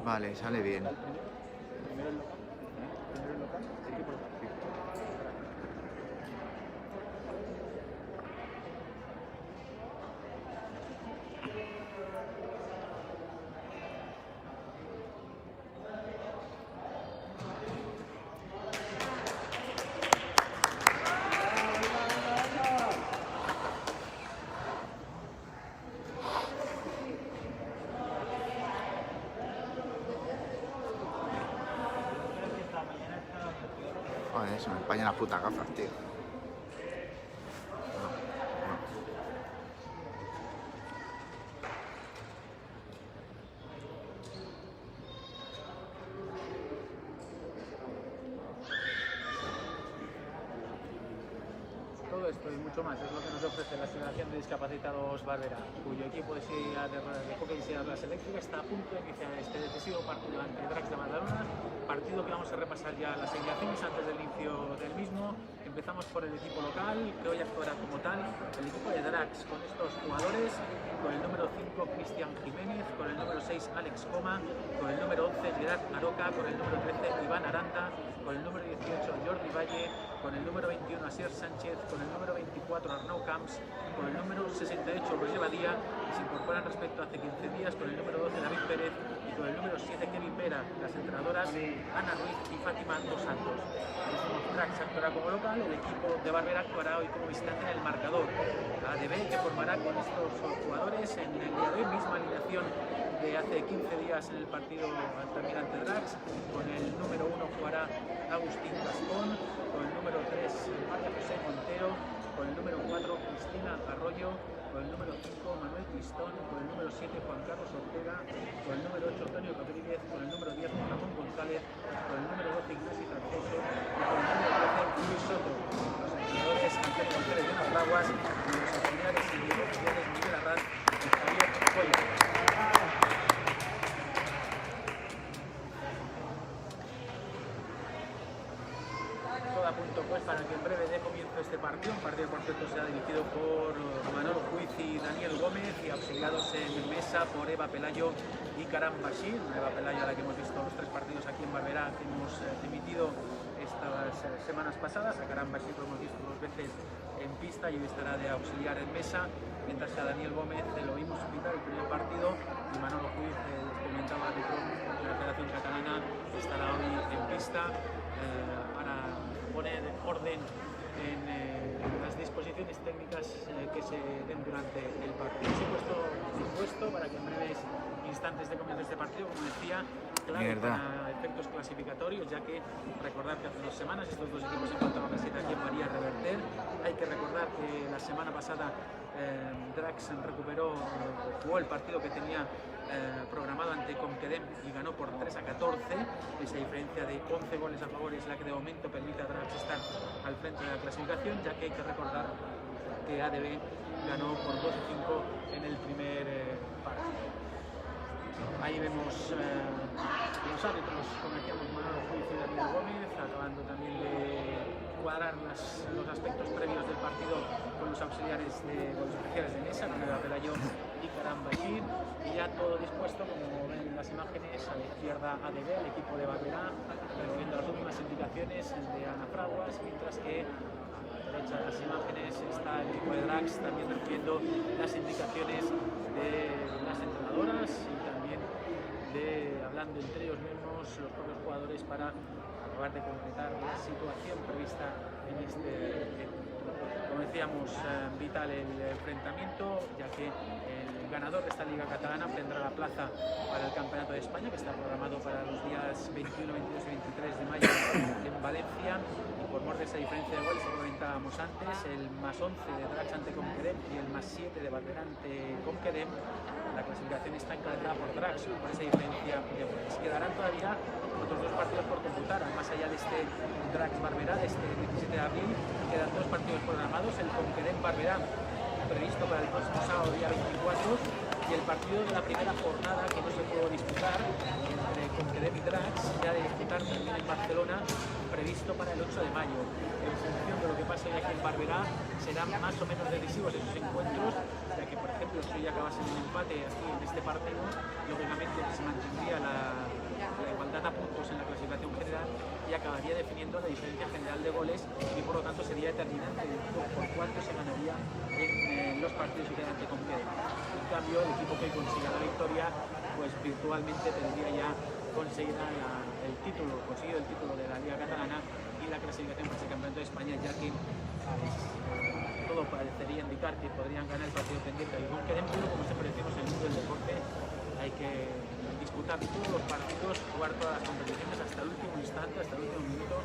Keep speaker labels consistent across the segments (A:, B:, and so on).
A: Vale, sale bien.
B: Primero el local. Primero el local. Equipo local.
A: Joder, se me empañan las putas gafas, tío.
B: Todo esto y mucho más es lo que nos ofrece la Asociación de Discapacitados Barbera, cuyo equipo de silla de hockey en silla de ruedas eléctrica está a punto de iniciar este decisivo partido ante Dracs de Badalona, partido que vamos a repasar ya las alineaciones antes del inicio del mismo. Empezamos por el equipo local, que hoy actuará como tal, el equipo de Dracs, con estos jugadores, con el número 5 Cristian Jiménez, con el número 6 Alex Coma, con el número 11 Gerard Aroca, con el número 13 Iván Aranda, con el número 18 Jordi Valle, con el número 21 Asier Sánchez, con el número 24 Arnau Camps, con el número 68 Roger Badía, que se incorporan respecto a hace 15 días, con el número 12 David Pérez y con el número 7 Kevin Vera. Las entrenadoras Ana Ruiz y Fátima Dos Santos. El Dracs actuará como local, el equipo de Barbera actuará hoy como visitante en el marcador. ADB, que formará con estos jugadores en el día de hoy, misma alineación de hace 15 días en el partido también ante Dracs. Con el número 1 jugará Agustín Gascón, con el número 3 María José Montero, con el número 4 Cristina Arroyo, con el número 5 Manuel Cristón, con el número 7 Juan Carlos Ortega, con el número 8 Antonio Rodríguez, con el número 10 Ramón González, con el número 12 Ignacio Franceso y con el número 13 Luis Soto. Los entrenadores Antonio González de Navarraguas y los auxiliares y oficiales Miguel Arranz y Javier Coyo. Todo a punto pues para que en breve dé comienzo este partido, un partido por cierto será dirigido por Manolo Juiz y Daniel Gómez y auxiliados en mesa por Eva Pelayo y Karam Bashir. Eva Pelayo, a la que hemos visto los 3 partidos aquí en Barbera que hemos emitido estas semanas pasadas. A Karam Bashir lo hemos visto 2 veces en pista y hoy estará de auxiliar en mesa, mientras que a Daniel Gómez lo vimos pitar el primer partido y Manolo Juiz, experimentado árbitro de la Federación Catalana, estará hoy en pista para poner orden en las disposiciones técnicas que se den durante el partido. Por supuesto, dispuesto para que en breves instantes de comienzo de este partido, como decía, clave para efectos clasificatorios, ya que recordar que hace 2 semanas estos 2 equipos se encontraban así aquí en María Reverter. Hay que recordar que la semana pasada Dracs recuperó, jugó el partido que tenía programado ante Conquerem y ganó por 3-14. Esa diferencia de 11 goles a favor es la que de momento permite a Dracs estar al frente de la clasificación, ya que hay que recordar que ADB ganó por 12-5 en el primer partido. Ahí vemos los árbitros, como decíamos, Manolo Juiz y Daniel Gómez, acabando también de cuadrar los aspectos previos del partido con los auxiliares de los oficiales de mesa, con Eva Pelayo y Karam Bashir, y ya todo dispuesto, como ven en las imágenes, a la izquierda ADB, el equipo de Barbera, recibiendo las últimas indicaciones de Ana Fraguas, mientras que a la derecha de las imágenes está el equipo de Dracs también recibiendo las indicaciones de las entrenadoras y también hablando entre ellos mismos los propios jugadores para acabar de concretar la situación prevista en este encuentro. Como decíamos, vital el enfrentamiento, ya que el ganador de esta Liga Catalana tendrá la plaza para el Campeonato de España, que está programado para los días 21, 22 y 23 de mayo en Valencia. Y por mor de esa diferencia de goles que comentábamos antes, el más 11 de Dracs ante Conquerem y el más 7 de Barbera ante Conquerem, la clasificación está encabezada por Dracs por esa diferencia de goles. Quedarán todavía otros 2 partidos por computar, más allá de este Dracs Barbera de este 17 de abril, quedan 2 partidos programados, el Conquerem Barbera previsto para el próximo sábado día 24 y Y el partido de la primera jornada, que no se pudo disputar, entre Conquedem y Drax, se ha de disputar también en Barcelona, previsto para el 8 de mayo. En función de lo que pase hoy aquí en Barberá, serán más o menos decisivos esos encuentros, ya que, por ejemplo, si hoy acabase en un empate aquí en este partido, lógicamente se mantendría la igualdad a puntos en la clasificación general y acabaría definiendo la diferencia general de goles y, por lo tanto, sería determinante por cuánto se ganaría en los partidos que quedan ante Conquedem. En cambio, el equipo que consiga la victoria, pues virtualmente tendría ya conseguido el título de la Liga Catalana y la clasificación para el Campeonato de España, ya que todo parecería indicar que podrían ganar el partido pendiente del Conquedem, pero como siempre decimos, en el mundo del deporte hay que disputar todos los partidos, jugar todas las competiciones hasta el último instante, hasta el último minuto,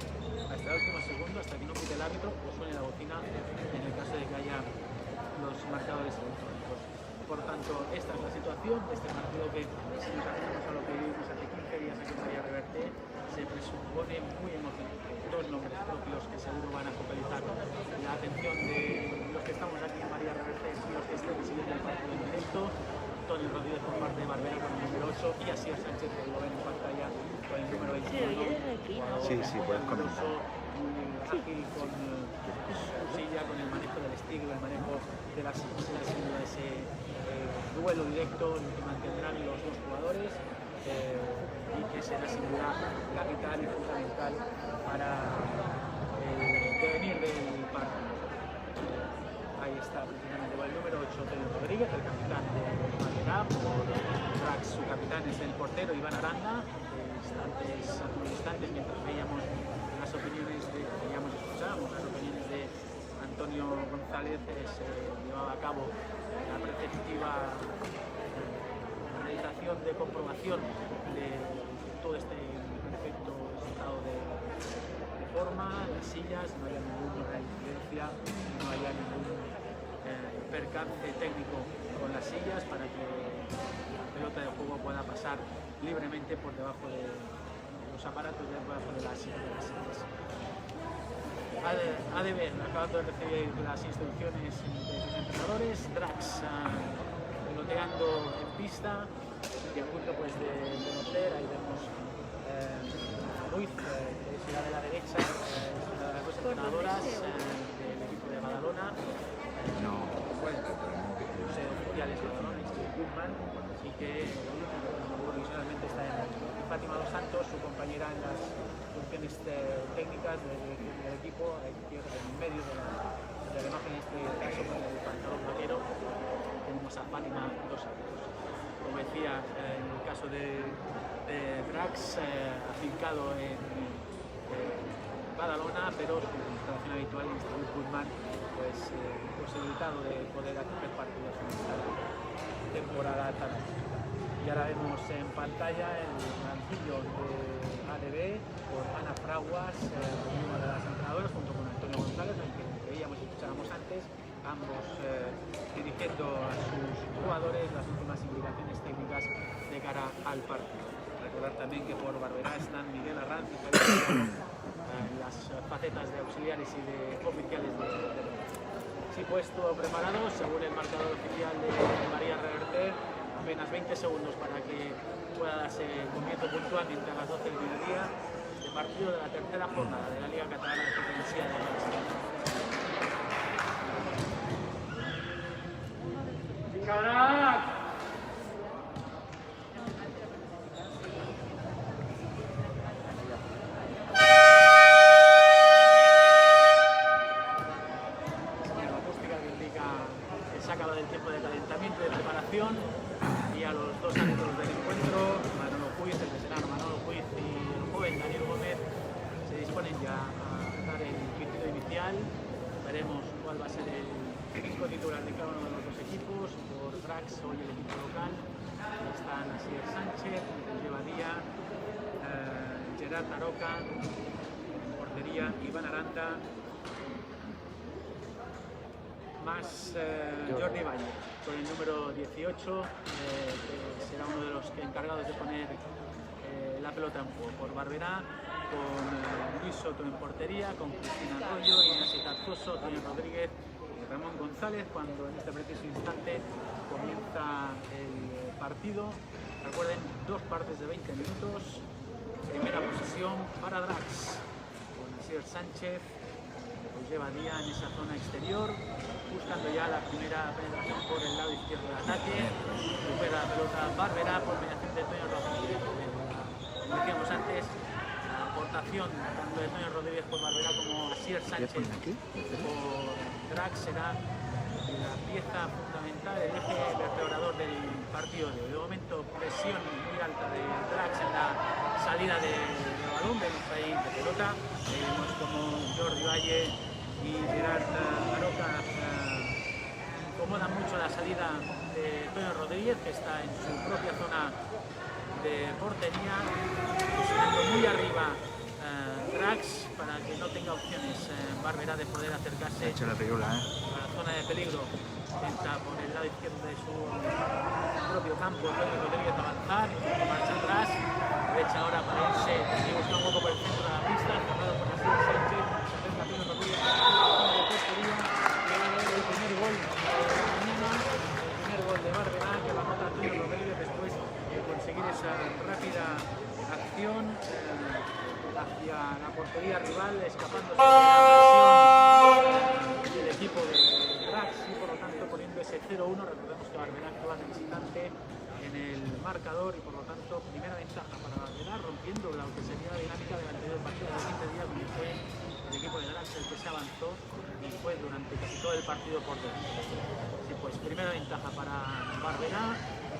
B: hasta el último segundo, hasta que no pite el árbitro o suene la bocina en el caso de que haya los marcadores electrónicos. Por tanto, esta es la situación de este partido que, si nos hacemos a lo que vivimos hace 15 días aquí en María Reverte, se presupone muy emocionante. Dos nombres propios que seguro van a focalizar la atención de los que estamos aquí en María Reverte y los que estén siguiendo el partido en directo. Antonio Rodríguez por parte de Barberá con el número 8 y Asier Sánchez, que lo ven en pantalla, con el número 21.
A: Sí, puedes comentar.
B: Muy ágil con su silla, con el manejo del stick, el manejo de las sillas, ese duelo directo en que mantendrán los dos jugadores y que será sin duda capital y fundamental para el devenir del partido. Ahí está precisamente el número 8, Antonio Rodríguez, el capitán de Barberá. Por Drax, su capitán es el portero Iván Aranda. Hace unos instantes, mientras veíamos las opiniones escuchábamos las opiniones de Antonio González, se llevaba a cabo la preceptiva realización de comprobación de todo este perfecto estado de forma, las sillas, no haya ninguna incidencia, no haya ningún percance técnico con las sillas para que la pelota de juego pueda pasar libremente por debajo de los aparatos, debajo de las sillas. ADB, acabando de recibir las instrucciones de sus entrenadores, Drax peloteando en pista y a punto pues de meter. Ahí vemos Ruiz, que es la de la derecha, una de las dos entrenadoras del equipo de Badalona. Bueno, los oficiales Badalona y Guzmán, y que provisionalmente está en Fátima Dos Santos, su compañera en las funciones técnicas del equipo, en medio de la imagen, en este caso con el pantalón vaquero, tenemos a Fátima Dos Santos. Como decía, en el caso de Drax, afincado en Badalona, pero su instalación habitual en el Instituto Guzmán, pues posibilitado de poder hacer partidos en esta temporada tan alta. Y ahora vemos en pantalla el banquillo de ADB por Ana Fraguas, una de las entrenadoras, junto con Antonio González, al que veíamos y escuchábamos antes, ambos dirigiendo a sus jugadores las últimas indicaciones técnicas de cara al partido. Recordar también que por Barberá están Miguel Arranz y las facetas de auxiliares y de oficiales de sí, puesto preparado, según el marcador oficial de María Reverte, apenas 20 segundos para que pueda darse comienzo puntualmente a las 12 del mediodía de partido de la tercera jornada de la Liga Catalana de Potencia de ¡Carac! Y a los dos árbitros del encuentro, Manolo Puig, el veterano Manolo Puig y el joven Daniel Gómez, se disponen ya a dar el pitido inicial. Veremos cuál va a ser el equipo titular de cada uno de los dos equipos. Por Drax, hoy el equipo local, están Asier Sánchez, Lleva Díaz, Gerard Taroca, portería Iván Aranda, más Jordi Valle, con el número 18, que será uno de los encargados de poner la pelota en juego. Por Barberá, con Luis Soto en portería, con Cristina Arroyo, Inés Tarzoso, Antonio Rodríguez y Ramón González, cuando en este preciso instante comienza el partido. Recuerden, 2 partes de 20 minutos. Primera posesión para Drax, con Asier Sánchez, pues lleva día en esa zona exterior, buscando ya la primera penetración por el lado izquierdo del ataque. Recupera la pelota Barberá por mediación de Toño Rodríguez. Como decíamos antes, la aportación tanto de Toño Rodríguez por Barberá como Asier Sánchez por Drax será la pieza fundamental, el eje vertebrador del partido de hoy. De momento, presión muy alta de Drax en la salida de balón, vemos ahí de pelota, vemos como Jordi Valle y Gerard Aroca incomodan mucho la salida de Toño Rodríguez, que está en su propia zona de portería, posicionando muy arriba Drax para que no tenga opciones Barberá de poder acercarse
A: la película,
B: a la zona de peligro. Intenta por el lado izquierdo de su propio campo Toño Rodríguez avanzar, marcha atrás, derecha ahora para irse y buscar un poco por el centro de la pista, cerrado con Asier Sánchez, se acerca Toño Rodríguez a la zona de portería, el primer gol de Manina, el primer gol de Barberá que va a anotar Toño Rodríguez después de conseguir esa rápida acción hacia la portería rival, escapándose de la presión del equipo de Drax y por lo tanto poniendo ese 0-1. Recordemos que Barberá actúa de visitante en el marcador y por lo tanto primera ventaja para Barberá, rompiendo lo que sería la dinámica del anterior partido de 20 días, donde fue el equipo de Drax el que se avanzó y fue durante casi todo el partido por delante. Sí, pues primera ventaja para Barberá.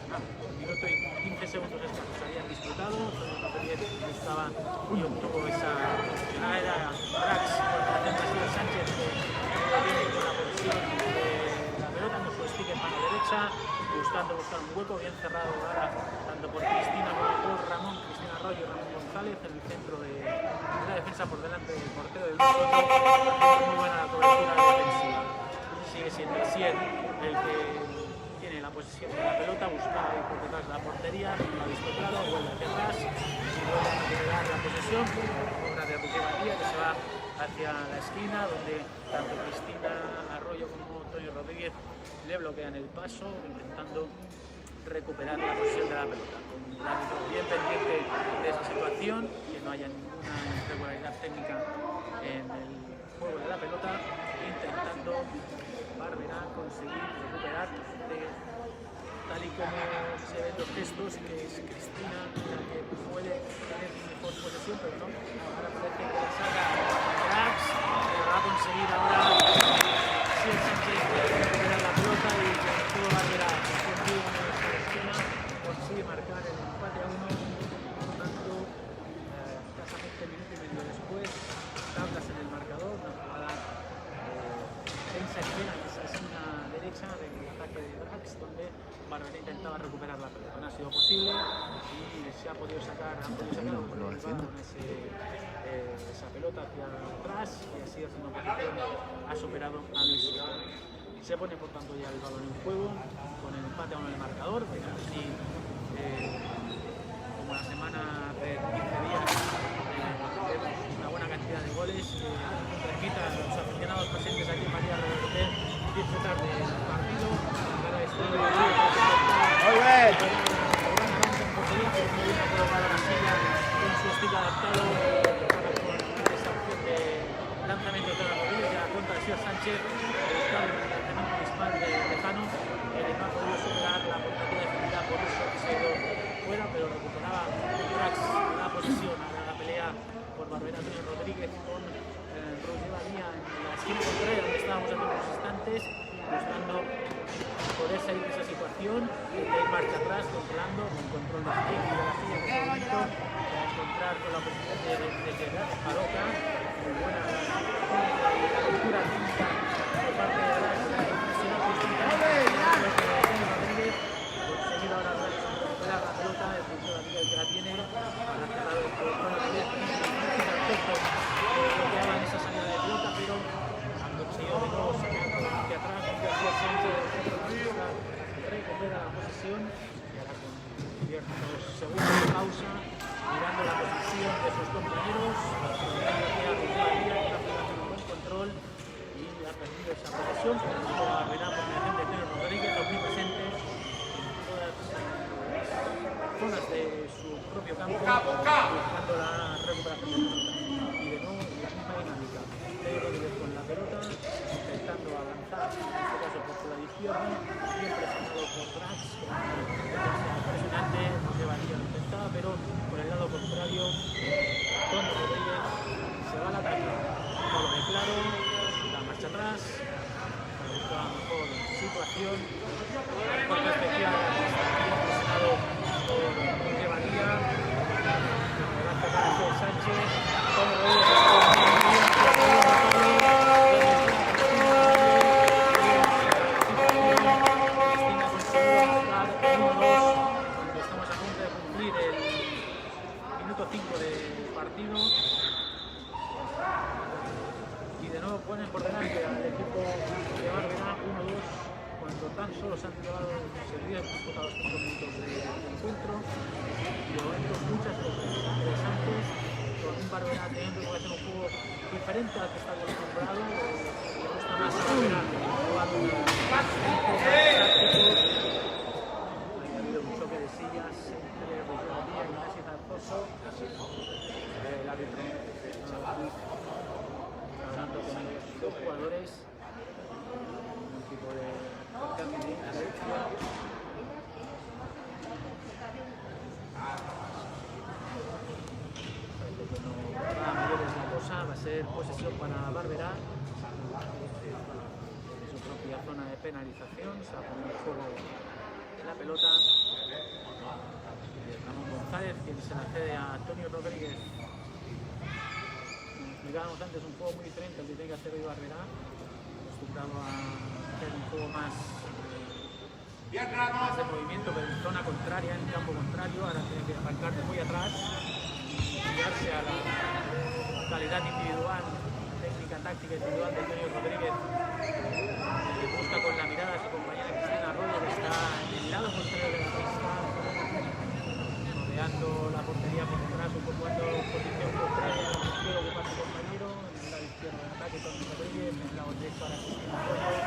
B: Minuto y 15 segundos escasos habían disputado, estaba y obtuvo esa oportunidad. Era Drax por Asier Sánchez, que viene con la posición de la pelota con su stick en mano derecha, buscando un hueco bien cerrado ahora tanto por Cristina como por Cristina Arroyo y Ramón González en el centro de la defensa por delante del portero del Lugo. Muy buena la cobertura defensiva. Sigue siendo Asier el que tiene la posesión de la pelota, busca ahí por detrás de la portería, lo ha visto claro, vuelve hacia atrás y vuelve a recuperar la posesión, obra de Roger María que se va hacia la esquina donde tanto Cristina Arroyo como Toño Rodríguez le bloquean el paso intentando recuperar la posesión de la pelota, con el árbitro bien pendiente de esa situación, que no haya ninguna irregularidad técnica en el juego de la pelota, intentando Barberá conseguir recuperar tal y como se ven los gestos, que es Cristina la que puede tener mejor posesión, pero no, ahora parece que le saca Drax, que va a conseguir ahora Asier Sánchez recuperar la pelota y todo Barberá consigue una esquina, consigue marcar el empate a 1, por lo tanto, escasamente minuto y medio después, tablas en el marcador, una jugada tensa espera en esa esquina derecha del ataque de Drax, donde Barberá intentaba recuperar la pelota. No ha sido posible y se ha podido sacar, esa pelota hacia atrás y así haciendo posición ha superado a Luis Suárez. Se pone por tanto ya el balón en juego con el empate a 1 en el marcador. Y, como la semana de 15 días vemos una buena cantidad de goles, repita a los aficionados presentes aquí en María Reverte disfrutar del partido. Con su estilo adaptado para esa opción de lanzamiento de la rodilla, ya la cuenta de Asier Sánchez, buscando el lanzamiento dispar de Lejano, que no ha podido superar la portería defendida por eso que se ha ido fuera, pero recuperaba Drax la posición, ahora la pelea por Barberá Toño Rodríguez con Roger Badía en la esquina contraria donde estábamos hace unos instantes, buscando poder salir de esa situación, de ir marcha atrás, controlando con control de stick y de la silla de movimiento, para encontrar con la posición de Gerard Aroca, muy buena la cultura técnica por parte de la impresionante Cristina Rodríguez, conseguir ahora recuperar la pelota, el punto de que la tiene, para cerrar el juego perfecto, bloqueaba en esa salida de pelota, pero han conseguido de nuevo sacar hacia atrás, Asier Sánchez recupera la posesión y ahora con ciertos segundos de pausa, mirando la posición de sus compañeros, un buen control y ha perdido esa posesión, pero no la Barberá por mediación de Toño Rodríguez, los muy presentes en todas zonas de su propio campo buscando la recuperación de pelota. Y de nuevo la misma dinámica. Leo Rodríguez con la pelota, intentando avanzar, en este caso por su lado izquierdo, bien presionado por Drax, impresionante, no llevaría lo intentaba, pero por el lado contrario, Tony Rodríguez se va al ataque. No lo ve claro, da marcha atrás, para buscar la mejor situación, la mejor perspectiva de la pista, bien presionado por Jorge Badía, el hace para Sánchez, Tony Rodríguez cuando estamos a punto de cumplir el minuto 5 de partido y de nuevo ponen por delante al equipo de Barberá 1-2 cuando tan solo se han llevado disputados 5 minutos de encuentro y de momento muchas cosas interesantes con un Barberá teniendo que hacer un juego diferente al que está acostumbrado, le gusta más a Barberá jugar de sillas entre Rodríguez y Ignacio Zarzoso, el árbitro hablando con los dos jugadores, un tipo de cambio de incidencia. Parece que no va a mayores la cosa, va a ser posesión para Barberá, en su propia zona de penalización, se va a poner en juego la pelota. Ramón González, quien se la cede a Antonio Rodríguez. Como explicábamos antes, un juego muy diferente al que tiene que hacer hoy Barberá, acostumbrado a hacer un juego más de movimiento, pero en zona contraria, en campo contrario. Ahora tiene que arrancar de muy atrás y guiarse a la calidad individual, técnica, táctica individual de Antonio Rodríguez, que busca con la mirada a su compañera Cristina Arroyo, que está en el lado contrario de la pista, rodeando la portería por detrás, ocupando posición contraria a la que quiere ocupar su compañero, en el lado izquierdo de ataque Antonio Rodríguez, en el lado derecho a la Cristina Arroyo.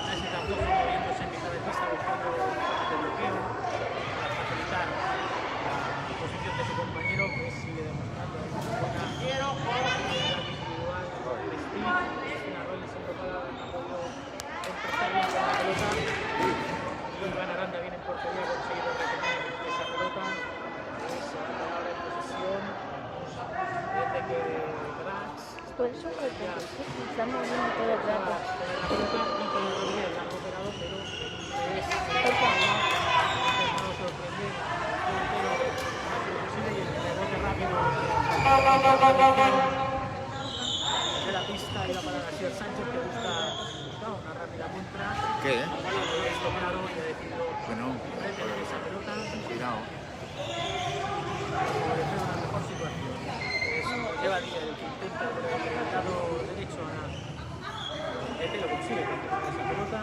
B: Casi tampoco moviéndose en mitad de pista buscando zonas de bloqueo para facilitar la posición de su compañero, que sigue demostrando una buena individual. Cristina Arroyo siempre para Arroyo empezar bien con la pelota. Iván Aranda viene en portería, ha conseguido retener esa pelota. Se va a quedar ahora en posesión. Desde que Drax
C: por eso estamos viendo todo el rato.
B: la pelota no con el Rodríguez la ha recuperado, pero es intentado sorprender y el rebote rápido de la pista iba para García Sánchez, que busca una rápida contra.
A: ¿Qué?
B: Esto claro y ha decidido
A: Bueno,
B: retener esa pelota.
A: cuidado.
B: Favorecer una mejor situación. Lleva Díaz el que intenta por el lado derecho a Ete, lo consigue controlar esa pelota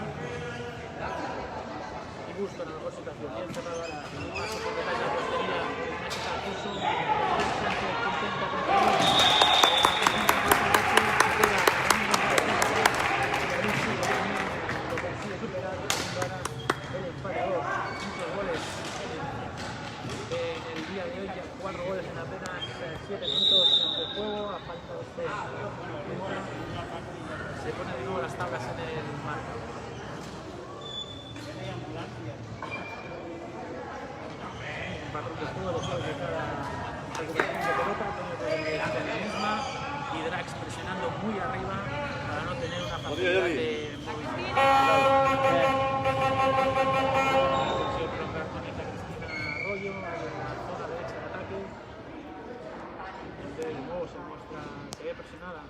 B: y busca una mejor situación. Bien cerrado ahora un paso por detrás de la portería por Ignacio Zarzoso. Sánchez que intenta controlar. Superar el empate a 2, muchos goles en el día de hoy, ya 4 goles en apenas 7 minutos de juego, a falta de 6 se ponen de nuevo las tablas en el marcador. Un patrón de juego después de cada recuperación de pelota, Antonio Rodríguez en la misma y Drax presionando muy arriba para no tener una facilidad de movimiento. Consigue prolongar con esta Cristina Arroyo en la zona derecha de ataque. De nuevo se ve presionada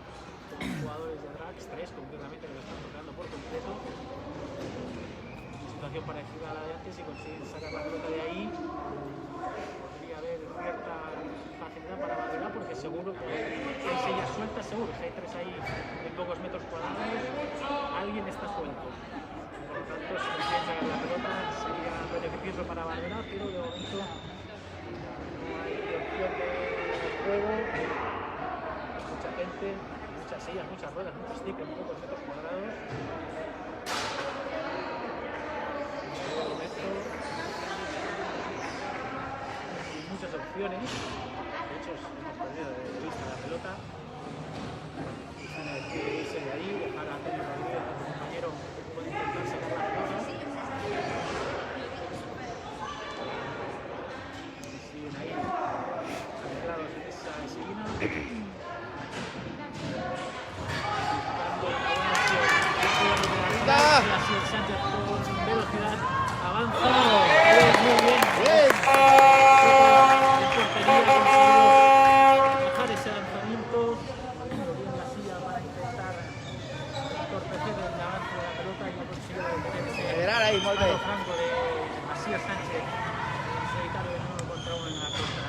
B: por los jugadores de Drax, 3 concretamente, que lo están tocando por completo. Una situación parecida a la de antes y consiguen sacar la pelota de ahí. Podría haber cierta facilidad para Barberá, porque seguro que hay sellas sueltas, seguro que hay 3 ahí en pocos metros cuadrados, alguien está suelto. Por lo tanto, si consiguen sacar la pelota sería beneficioso para Barberá, pero de momento no hay opción de juego. Mucha gente, muchas sillas, muchas ruedas, muchos stick en pocos metros cuadrados. opciones. De hecho, hemos perdido de vista la pelota. Cristina decide irse de ahí, dejar a Antonio Rodríguez, a su compañero, que puede intentar sacar la pelota. Siguen ahí, anclados en esa esquina. Así el Sánchez con velocidad avanza. Muy bien. Bajar ese lanzamiento. Bien la silla para intentar entorpecer el avance de la pelota y no consigue detenerse.
D: Ahí, molt bé.
B: Franco de Masías Sánchez en solitario de nuevo contra uno en la contra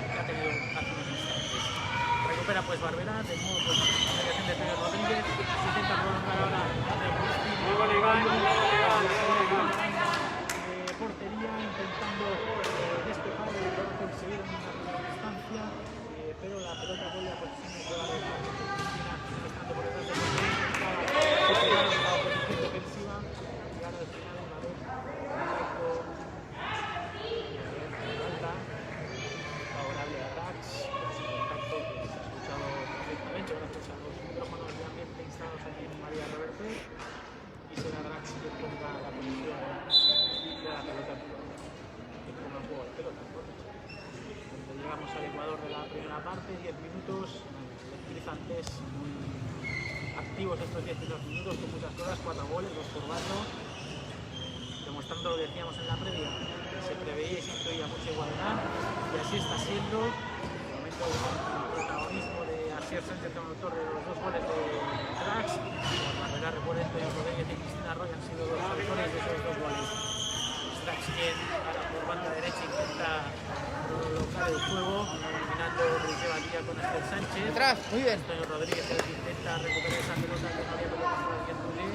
B: que ha tenido hace unos instantes. Recupera pues Barberá, de nuevo pues la creación de Pedro Rodríguez. Se intenta prolongar ahora de portería, intentando despejar y lo ha conseguido en una distancia, pero la pelota vuelve a posiciones de Cristina, estando por detrás de superar la oposición defensiva y ahora al final una vez alta favorable a Rax, ese contacto que se ha escuchado perfectamente gracias a los micrófonos de ambiente instalados aquí en María Reverte, y será Drax quien ponga la posición de la pelota en juego, que ponga en juego la pelota en juego. Cuando llegamos al Ecuador de la primera parte, 10 minutos, electrizantes, muy activos estos 10 minutos, con muchas cosas, 4 goles, 2 por bando, demostrando lo que decíamos en la previa, que se preveía y se intuía mucha igualdad, y así está siendo. De momento el protagonismo de Asier Sánchez, como autor de los 2 goles de Drax. Barberá, recuerden, Antonio Rodríguez y Cristina Roy han sido los autores de esos 2 goles. Drax, quien ahora por banda derecha intenta prolongar el juego, dominando desde Batía con Asier Sánchez.
D: Detrás, muy bien.
B: Antonio Rodríguez es el que intenta recuperar esa pelota que no había pelota por alguien Dulé.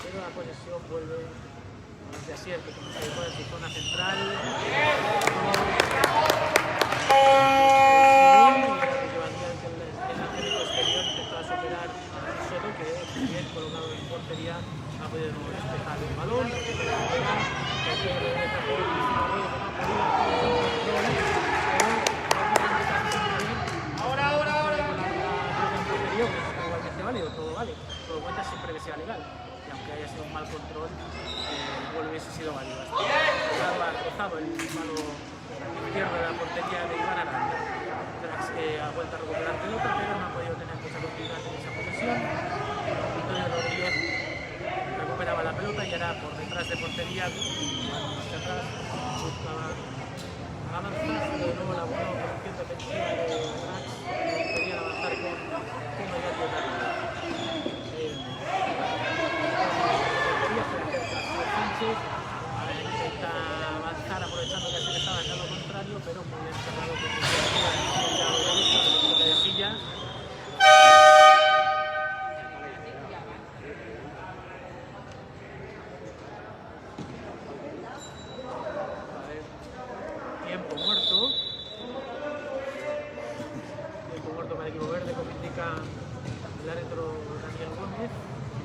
B: Pero la posesión vuelve a los de Asier, que comienza a ir en su zona central. Bien colocado en portería, ha podido despejar el balón, ahora. Igualmente válido, todo vale, todo cuenta siempre que sea legal, y aunque haya sido un mal control, el gol hubiese sido válido. Ha rozado el palo izquierdo de la portería de Iván Aranda. Ha vuelto a recuperar pelota, pero no ha podido tener mucha continuidad en esa posesión. Antonio Rodríguez recuperaba la pelota y ahora por detrás de portería, hacia atrás, buscaba avanzar, pero de nuevo la buena posición defensiva de Drax, quería avanzar con mayor violencia. Sánchez intenta avanzar aprovechando que así estaba en lo contrario, pero muy bien cerrado con el de silla. Tiempo muerto para el equipo verde, como indica el árbitro Daniel Gómez.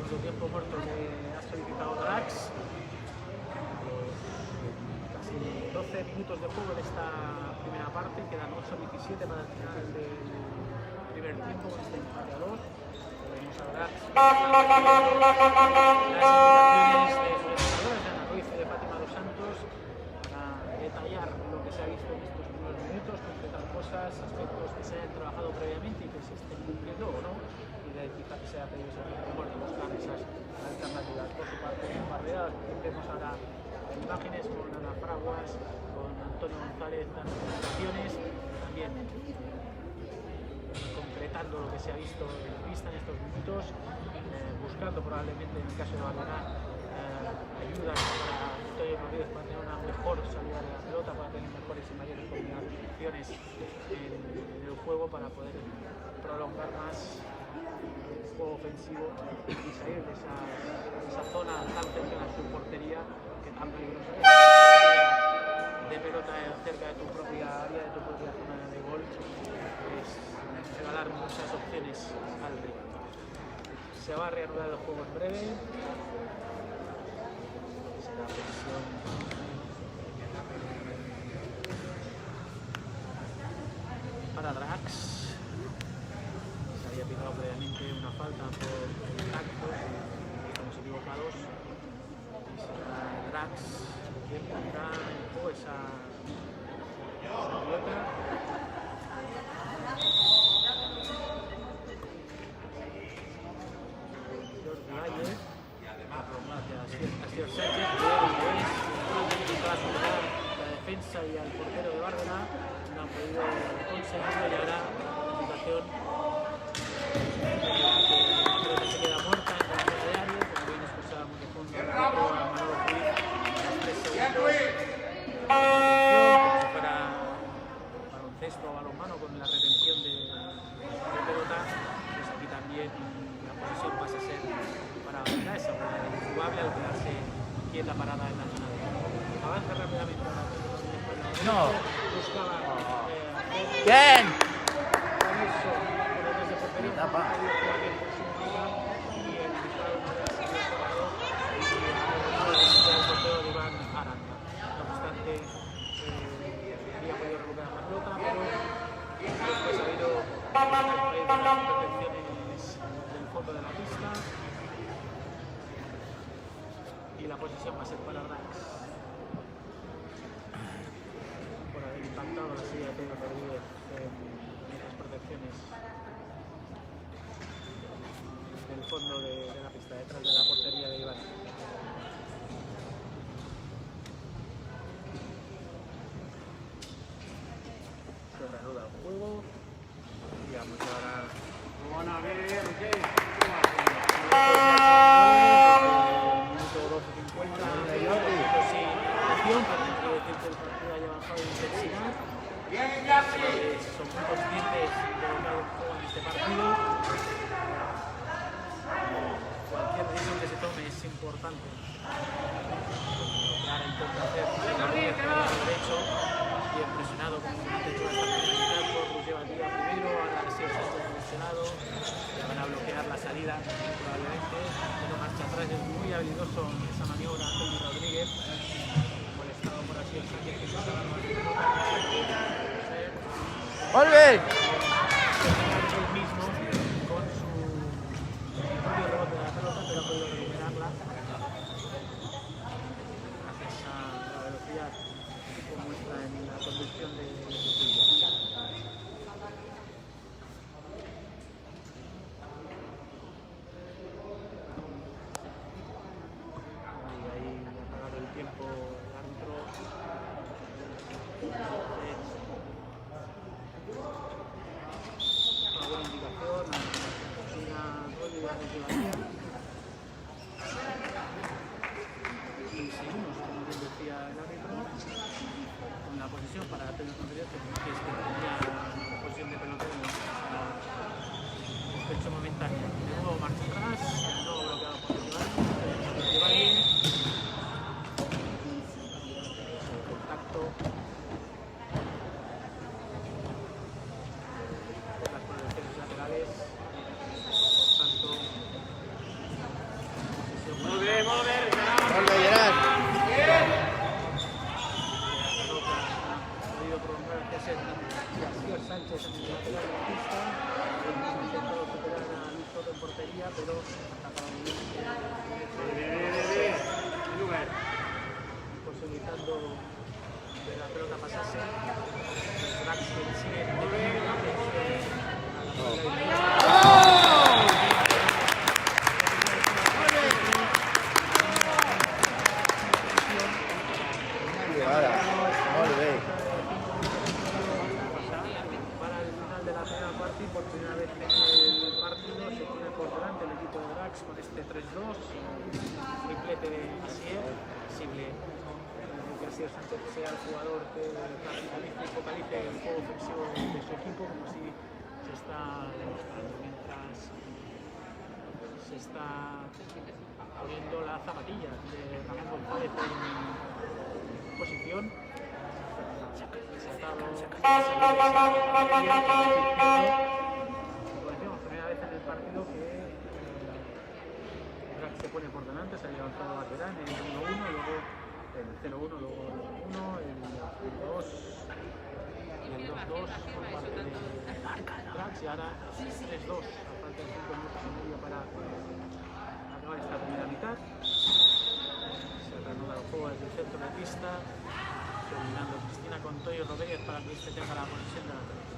B: El tiempo muerto que ha solicitado Drax. Casi 12 minutos de juego en esta primera parte, quedan 8:17 para el final del primer tiempo con este empate a 2. Vemos a Drax. Las indicaciones de sus entrenadores, de Ana Ruiz y de Fátima dos Santos, para detallar lo que se ha visto en estos primeros minutos, concretar cosas, aspectos que se hayan trabajado previamente y que se estén cumpliendo o no, y de quizá que sea pedido de buscar esas alternativas. Por su parte, en Barberá, vemos ahora imágenes con Ana Fraguas, con Antonio González dando indicaciones, también concretando lo que se ha visto en pista en estos minutos, buscando probablemente en el caso de Barberá ayudas para Antonio Rodríguez para tener una mejor salida de la pelota, para tener mejores y mayores combinaciones en el juego, para poder prolongar más el juego ofensivo y salir de esa zona tan cercana a su portería que tan peligrosa es, de pelota cerca de tu propia área, de tu propia zona de gol, pues se va a dar muchas opciones al rival. Se va a reanudar el juego en breve. La presión una falta por contacto, estamos equivocados, y será Drax quien pondrá en juego esa pelota. Jordi Valle, Asier Sánchez, que va a superar la defensa y al portero de Bárcena, no han podido conseguirlo y ahora la situación la pelota se queda muerta en la zona de área, como bien escuchábamos de fondo a Manolo Ruiz a los 3 segundos, como si fuera baloncesto o balonmano con la retención de pelota, pues aquí también la posesión pasa a ser para esa jugada injugable al quedarse quieta parada en la zona de área. Avanza rápidamente ahora.
D: No.
B: Buscaba
D: Bien.
B: y la posición va a ser para Drax por haber impactado la silla de Pedro Rodríguez en las protecciones del fondo de la pista, detrás de la portería de Iván. Se reanuda el juego y vamos ahora. Van a ver qué. Minuto 12:50. Sin acción, pero no quiere decir que el partido haya bajado de intensidad. Son muy conscientes de lo que hay en juego en este partido. Cualquier decisión que se tome es importante. Lo que ahora intenta hacer es derecho y impresionado como ha hecho esta primera mitad por Lucía Valdía primero, ahora Asier Sánchez lesionado, ya van a bloquear la salida probablemente, pero marcha atrás, es muy habilidoso en esa maniobra Antonio Rodríguez, molestado por Asier Sánchez que se está dando
D: ¡Volve!
B: él mismo con su propio rebote de la pelota, pero ha podido recuperarla gracias a la velocidad que muestra en la conducción de Cecilia. Ahí ha pagado el tiempo el árbitro. Una buena indicación, una buena motivación. Y seguimos, como bien decía el árbitro, con la posición para Pedro Rodríguez, que es que tenía la posición de pelotero en hecho momentáneo. De nuevo marcha atrás, de nuevo bloqueado por Iván, contacto por las proyecciones laterales, tanto posición
D: ¡Volve, Gerard! Asier
B: Sánchez en el lateral de la pista, ha intentado superar a Luis Soto en portería, pero ha tapado bien, posibilitando que la pelota pasase. Drax sigue para el final de la primera parte y por primera vez en el partido se pone por delante el equipo de Drax con este 3-2, triplete de Asier, posible que Asier Sánchez sea el jugador que capitalice y focalice el juego ofensivo de su equipo, como si se está demostrando mientras se está poniendo la zapatilla de Ramón González en posición. Primera vez en el partido que Drax se pone por delante, se ha levantado Barberán en el 1-1, luego el 0-1, luego el 1, el 2 y el 2-2 por parte de Drax y ahora 3-2. faltan 5 minutos y medio para acabar esta primera mitad. Se reanuda el juego desde el centro de pista, dominando Cristina Contoy y Rodríguez para que este tenga la posesión de la pelota.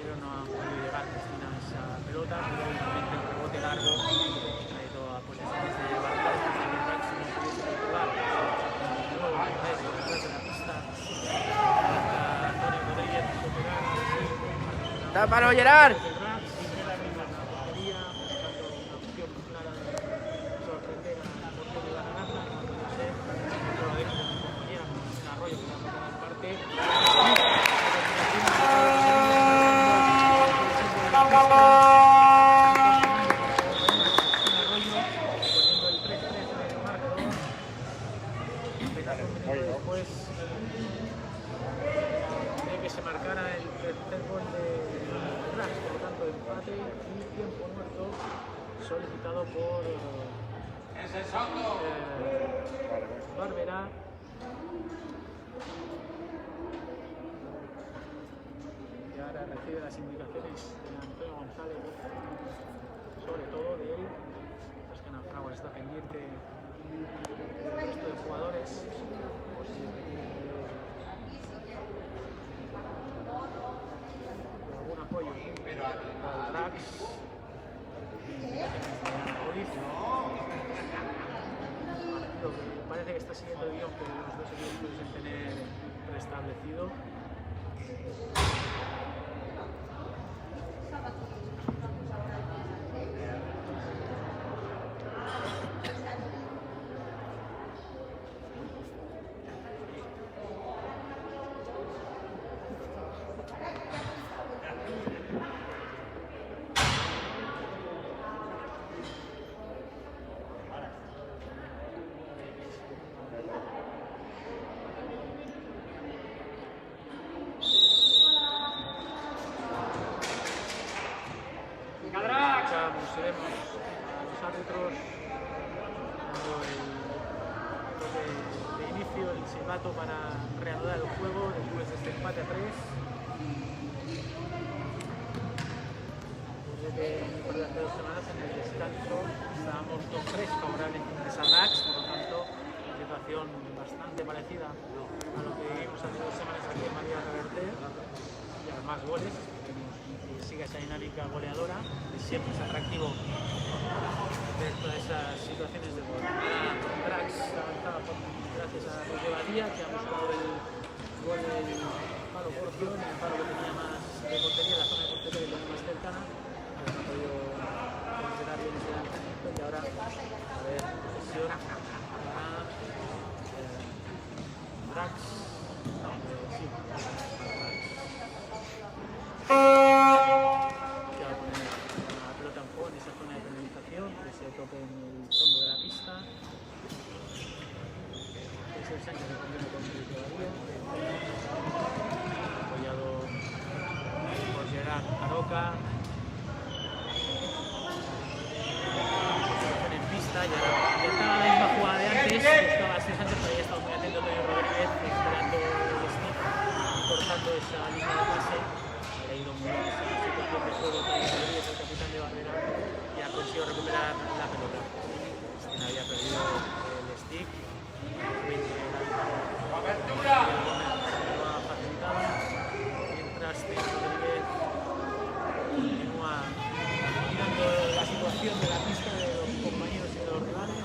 B: Pero no ha podido llegar Cristina a esa pelota, pero obviamente el rebote largo ha ido a posiciones de Barca, que es el máximo que pudiese calcular. Luego, detrás de la pista, Antonio Rodríguez,
D: ¡Tápalo, Gerard!
B: Después de que se marcara el tercer gol de Drax, por lo tanto empate y tiempo muerto solicitado por Barberá. Y ahora recibe las indicaciones de Antonio González, sobre todo de él. Es que Fragua está pendiente del resto de jugadores. Algún apoyo al Drax. Parece que está siguiendo el guión que los dos equipos pueden tener restablecido. Veremos a los árbitros dando de inicio el silbato para reanudar el juego después de este empate a 3. Desde hace 2 semanas en el descanso estábamos 2-3 favorables a Drax, por lo tanto una situación bastante parecida a lo que vivimos hace 2 semanas aquí en María Reverte, y además goles. Sigue esa dinámica goleadora, que siempre es atractivo dentro de esas situaciones de gol. Drax avanzaba gracias a Roger Badía, que ha buscado el gol del palo por opción, el palo que tenía más de portería, la zona de portería que tenía más cercana, pero no ha podido considerar bien ese lanzamiento. Y ahora, a ver, presión a Drax. No, sí, toque en el fondo de la pista. Es el Sánchez que conviene con el todavía. Apoyado por Gerard Aroca. En pista, ya estaba la misma jugada de antes. Buscaba a Sánchez, pero ya estaba muy atento Antonio Rodríguez, esperando el stick y cortando esa línea de pase. Ha ido muy bien esa situación de juego para Rodríguez, el capitán de Barberá, y ha conseguido recuperar la pelota. Había perdido el stick, apertura lo ha facilitado, mientras Rodríguez continúa mirando la situación de la pista de los compañeros y de los rivales,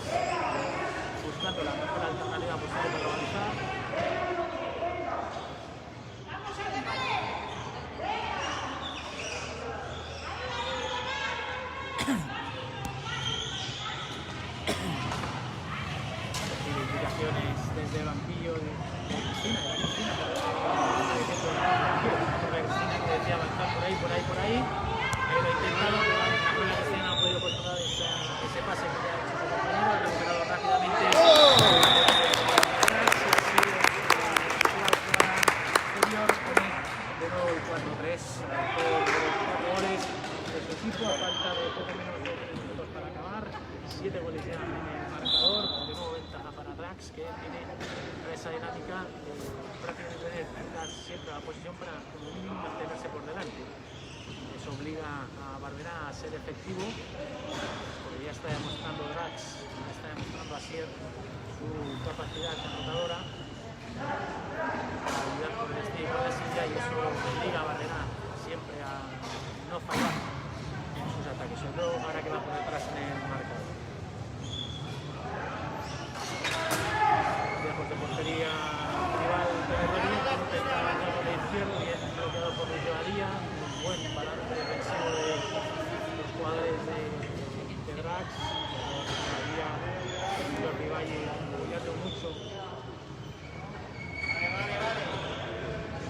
B: buscando la mejor alternativa posible para avanzar. Desde el banquillo de Cristina, que decía avanzar por ahí. Ahí lo ha intentado, pero la Cristina no ha podido controlar ese pase que ha hecho su compañero, ha recuperado rápidamente. y 4-3 por los 4 goles de su equipo a falta de poco menos de 3 minutos para acabar. 7 goles ya en el marcador, de nuevo ventaja para Drax, que tiene esa dinámica de prácticamente tener siempre la posición para como mínimo mantenerse por delante. Eso obliga a Barberá a ser efectivo, porque ya está demostrando Drax, ya está demostrando Asier su capacidad anotadora, para ayudar con el estilo de la silla, y eso obliga a Barberá siempre a no fallar en sus ataques, sobre todo ahora que va por detrás en el marcador. Lejos de portería rival de Rodríguez, que intenta el de izquierdo, bien bloqueado por Luis Badía. Buen balance defensivo de los jugadores de Drax. Badía, Jordi Valle apoyando mucho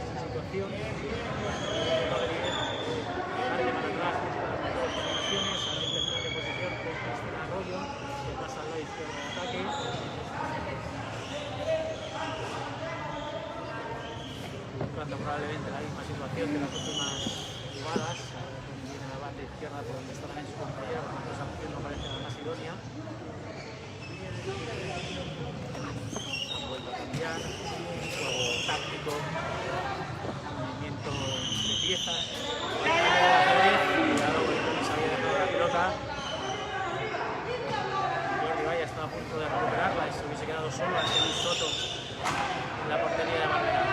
B: esa situación. Rodríguez parte para atrás, busca las mejores combinaciones, a la intención de posición con Cristian Arroyo, que pasa al lado izquierdo de ataque. Buscando probablemente la misma situación de las últimas jugadas, viene la banda izquierda por donde está también su compañero, cuando esa opción no parece la más idónea. Han vuelto a cambiar, juego táctico, movimiento de piezas, cuidado porque no se había dejado la pelota. Jordi Valle está a punto de recuperarla y se hubiese quedado solo ante Luis Soto en la portería de Barberá.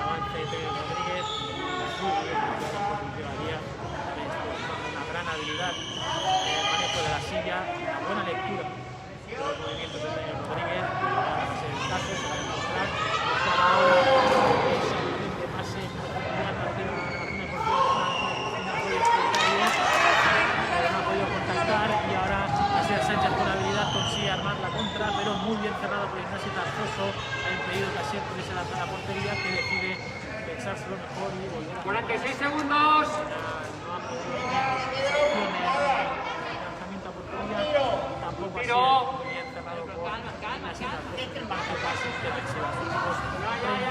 B: Avance de Rodríguez, muy bien por Luis Badía, una gran habilidad en el manejo de la silla, una buena lectura de los movimientos de Rodríguez, el caso se va a demostrar, ahora ese de pase en profundidad para Martínez no ha podido contactar, y ahora Asier Sánchez con habilidad consigue armar la contra, pero muy bien cerrado por Ignacio Tarzoso, ha impedido que Asier pudiese lanzar la portería, que decide pensárselo mejor y volver a
E: 46 segundos.
B: No ha podido lanzamiento a portería, tampoco ha sido muy bien cerrado por Ignacio Tarzoso, pases defensivas. Últimos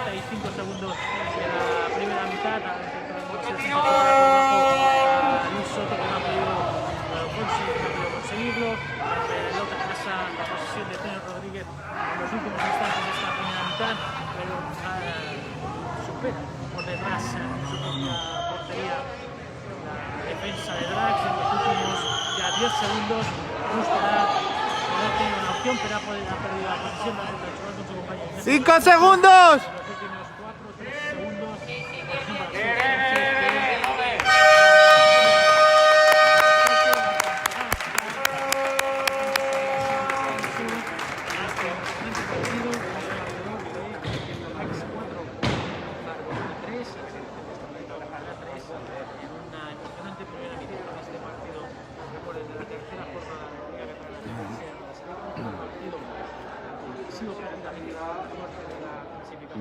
B: 35 segundos de la primera mitad, ha intentado moverse a Luis Soto, que no ha podido conseguirlo. La pelota pasa la posesión de Teno Rodríguez en los últimos instantes de esta primera mitad, pero supera por detrás en su propia portería la defensa de Drax. En los últimos ya 10 segundos buscará, no tiene una opción, pero ha perdido la posición para interactuar con su compañero.
D: 5 segundos.
B: En los últimos 4-3 segundos,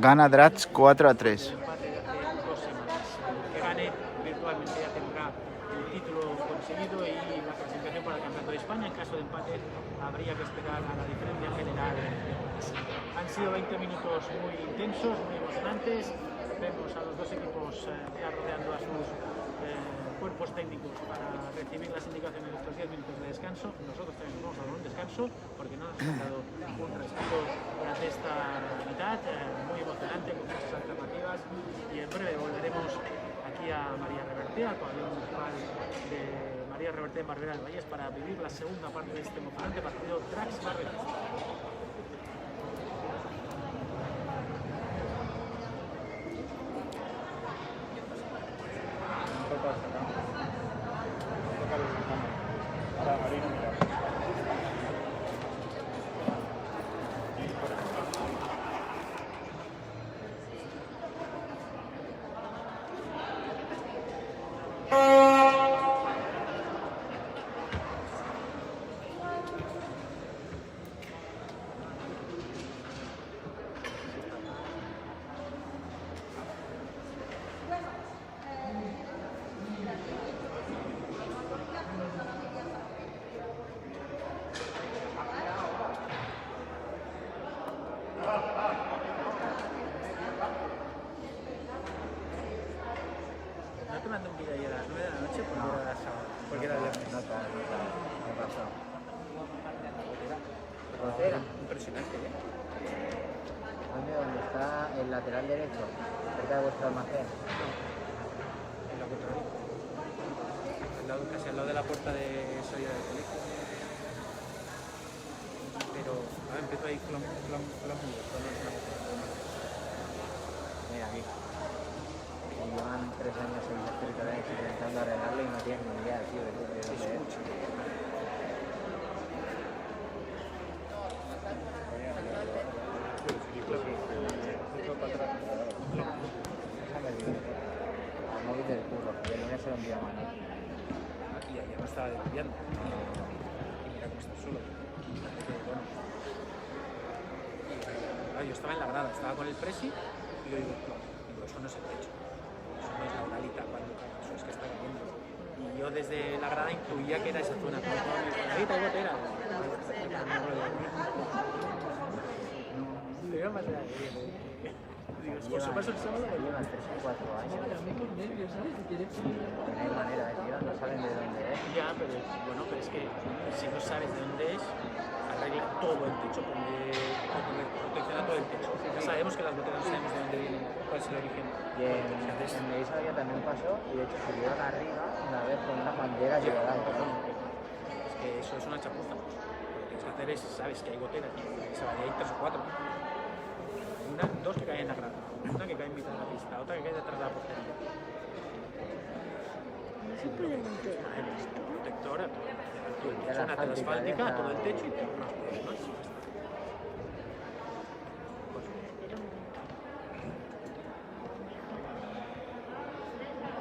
D: Gana Drax 4-3.
B: Que gane virtualmente ya tendrá el título conseguido y la clasificación para el Campeonato de España. En caso de empate habría que esperar a la diferencia general. Han sido 20 minutos muy intensos, muy emocionantes. Vemos a los dos equipos ya rodeando a sus cuerpos técnicos para recibir las indicaciones de estos 10 minutos de descanso. Nosotros también vamos a dar un descanso porque no nos han dado un respiro durante esta mitad, muy emocionante, con muchas alternativas, y en breve volveremos aquí a María Reverté, al pabellón municipal de María Reverté en Barberá del Vallès, para vivir la segunda parte de este emocionante partido Drax Barberá. que mandé un vídeo ayer a las 9 de la noche porque era sábado, porque era viernes.
E: ¿Qué pasó?
B: Era impresionante, ¿eh?
E: ¿Dónde está el lateral derecho? Cerca de vuestro almacén.
B: En la contraria. Casi al lado de la puerta de salida del colegio. Pero empezó ahí con la
E: Mira aquí. Llevan 3 años en los territoriales intentando arreglarlo y no tienen ni idea, tío, de dónde es. Déjame vivir. Al móvil del curro, y el lunes se lo envía a Manu.
B: Y ayer no estaba desviando. Y mira cómo está solo. Bueno. Yo estaba en la grada, estaba con el presi y yo digo, eso no es el techo. Eso no es la uralita cuando cae, eso es que está cayendo. Y yo desde la grada intuía que era esa zona. Ahí está gotera. Le iba a pasar digo, por supuesto el sábado.
E: Llevan 3 o 4 años. No hay manera, tío, no saben de dónde es.
B: Ya, pero bueno, pero es que si no sabes de dónde es, arregla todo el techo, protecciona todo el techo. Ya sabemos que las botellas no sabemos de dónde vienen, cuál es el origen.
E: Y en Medellín también pasó, y de hecho subieron arriba una vez con unas banderas de verdad.
B: Es que eso es una chapuza. Lo que tienes que hacer es, sabes que hay goteras, hay 3 o 4. Dos que caen en la grada, una que cae en mitad de la pista, otra que cae detrás de la portería.
C: No se puede montar esto.
B: Protectora, todo el techo, una tela asfáltica, todo el techo y todo más cosas.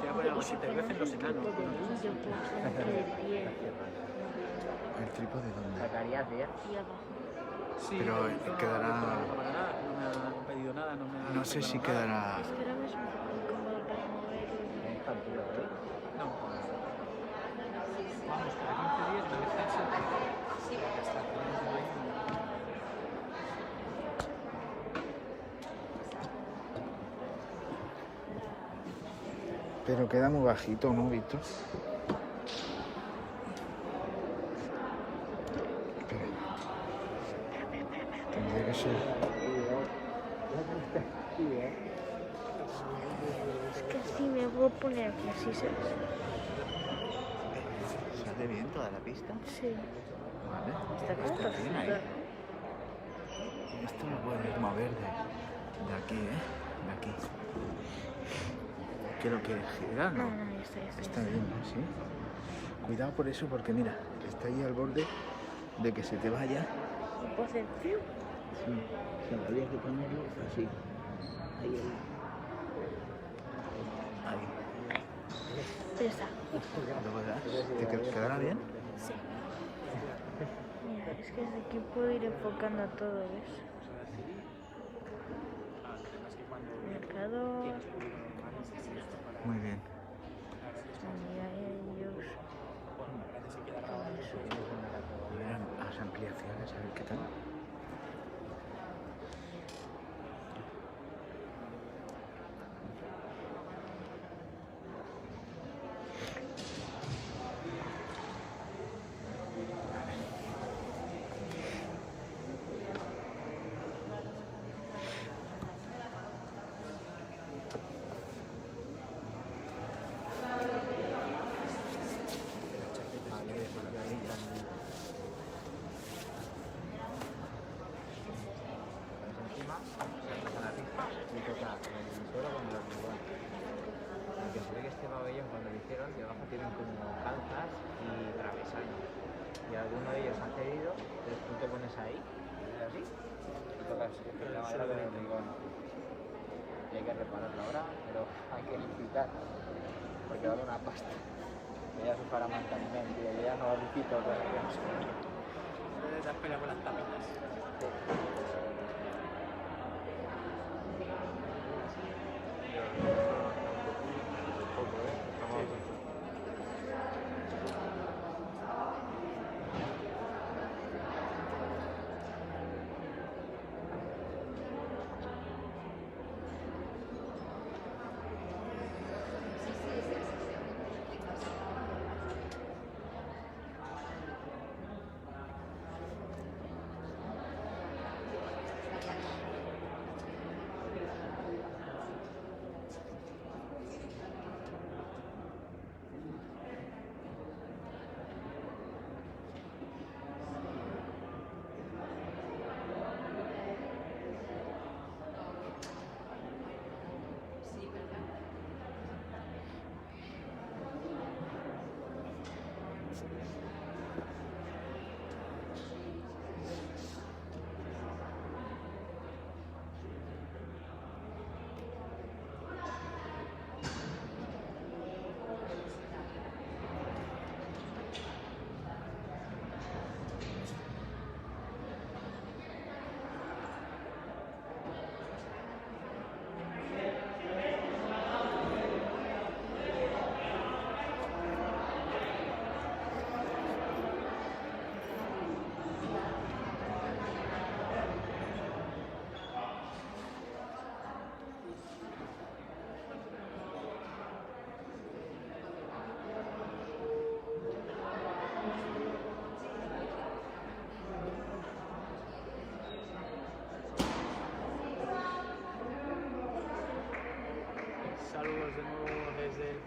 B: Te voy a poner algo si te crecen los enanos.
A: ¿El trípode dónde?
E: Sacarías 10.
C: Y abajo.
B: Sí,
A: Pero quedará...
B: No me han pedido nada, no me han...
A: No sé si quedará...
C: Es que ahora mismo es un poco incómodo para mover.
E: Es tranquilo, ¿eh?
B: No. Vamos, cada 15 días me dejan siempre. Sí. Ya está.
A: Pero queda muy bajito, ¿no, Víctor? Tendría que ser...
C: Es que así me puedo poner aquí, así se
A: ¿Sale bien toda la pista?
C: Sí.
A: Vale.
C: Está como
A: Está bien ahí.
C: perfecto.
A: Esto lo puedes mover de aquí, ¿eh? De aquí. ¿Qué lo quieres girar, no?
C: No, ya está, ya está.
A: Está bien, ¿no? Sí. Cuidado por eso, porque mira, está ahí al borde de que se te vaya.
C: ¿Lo puedo hacer? ¡Fiu!
A: Sí, o sea, habría que ponerlo así. Ahí, ahí.
C: Ya está.
A: ¿Te quedará bien?
C: Sí. Mira, es que desde aquí puedo ir enfocando todo, ¿ves? Mercado.
A: Muy bien.
C: Sanidad y ellos. Todo eso.
A: A ver, las ampliaciones, a ver qué tal.
E: Porque se ve que este pabellón cuando lo hicieron debajo tienen como calzas y travesaños. Y alguno de ellos ha cedido, entonces tú te pones ahí, y es así, y tocas la madera con el rigón. Y hay que repararlo ahora, pero hay que licitar, porque vale una pasta. Y ya es para mantenimiento, y ya no licito todavía.
B: Puedes dar pelea con las tapitas.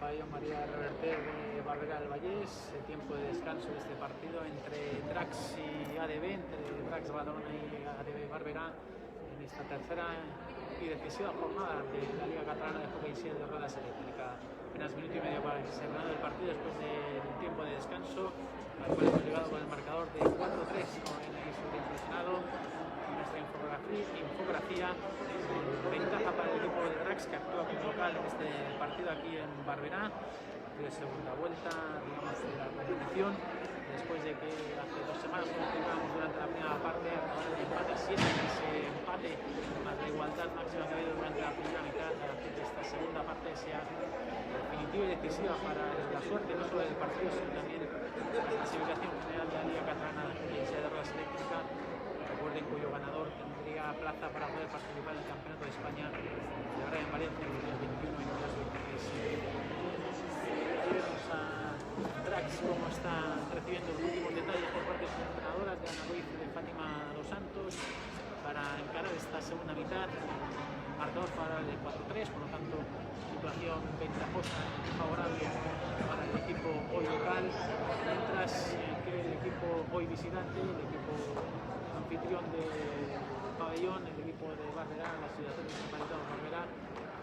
B: pabellón María Reverter de Barberá del Vallés, tiempo de descanso de este partido entre Drax y ADB, entre Drax Badalona y ADB Barberá, en esta tercera y decisiva jornada de la Liga Catalana de Hockey de Ruedas Eléctrica. Apenas minuto y medio para que se termine el partido después del tiempo de descanso, al cual hemos llegado con el marcador de 4-3, como ven ahí sobreimpresionado. Nuestra infografía, ventaja para el equipo de Drax, que actúa como local en este partido aquí en Barberá, de segunda vuelta, digamos, de la competición, después de que hace 2 semanas, como explicábamos durante la primera parte, acabaron el empate 7, ese empate más la igualdad máxima que ha habido durante la primera mitad, hace que esta segunda parte sea definitiva y decisiva para la suerte, no solo del partido, sino también la clasificación general de la Liga Catalana de Ruedas Eléctricas. Recuerden cuyo ganador tendría plaza para poder participar en el Campeonato de España de ahora en Valencia en 2021 y 2023. Vemos a Drax cómo está recibiendo los últimos detalles por parte de sus entrenadoras, de Ana Ruiz y de Fátima Dos Santos, para encarar esta segunda mitad. Marcador favorable de 4-3, por lo tanto, situación ventajosa y favorable para el equipo hoy local, mientras que el equipo hoy visitante, el equipo anfitrión del pabellón, el equipo de Barberá, la Asociación de Municipalidad de Barberá,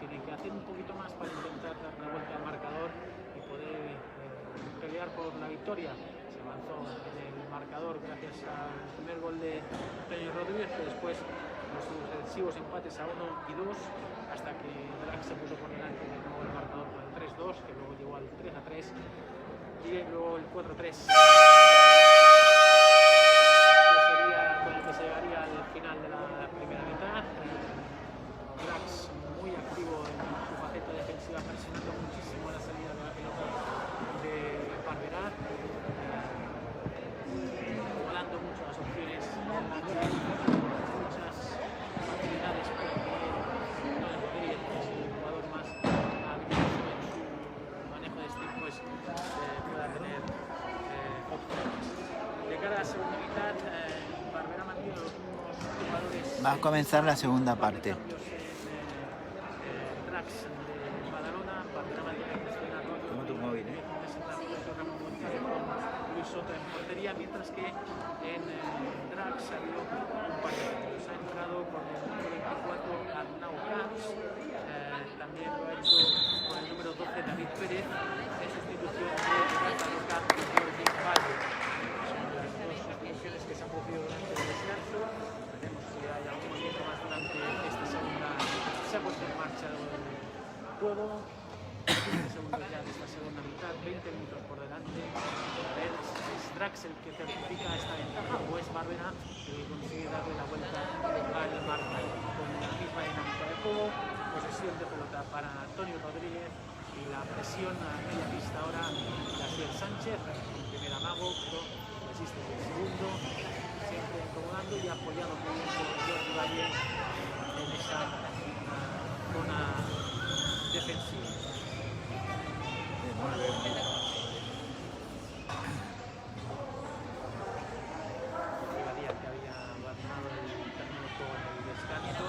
B: tiene que hacer un poquito más para intentar dar la vuelta al marcador y poder pelear por la victoria. Se avanzó en el marcador gracias al primer gol de Antonio Rodríguez, que después los sucesivos empates a 1 y 2, hasta que Drax se puso por delante de nuevo el marcador con el 3-2, que luego llegó al 3-3 y luego el 4-3. Que se llegaría al final de la primera mitad. Drax muy activo en su faceta defensiva, presionando muchísimo la salida de la pelota de Barberá, volando mucho las opciones, muchas facilidades para que Antonio Rodríguez, el jugador más habilidoso en su manejo de stick, pues pueda tener opciones. De cara a la segunda mitad, Barberá mantiene los mismos jugadores.
D: Va a comenzar la segunda parte.
B: Drax de Badalona, Barberá mantiene a Cristina Arroyo.
D: Como tu móvil, ¿eh?
B: Luis Soto en portería, mientras que en Drax ha habido un par de cambios. Ha entrado con el número 24 Arnau Camps, también lo ha hecho con el número 12 David Pérez, en sustitución de Rafa Loca y Jordi Valle. Que se han producido durante el descanso. Veremos si hay algún movimiento más durante esta segunda. Se ha puesto en marcha el juego. 15 segundos ya de esta segunda mitad, 20 minutos por delante. A ver, es Drax el que certifica esta ventaja o es Barberá que consigue darle la vuelta al marcador. Con la misma dinámica de juego, posesión de pelota para Antonio Rodríguez y la presión a media pista ahora de Asier Sánchez, en primer amago, pero resiste el segundo, siempre incomodando y apoyado muy bien por Jordi Valle en esa zona defensiva. Díaz que había abandonado el término de juego en el descanso,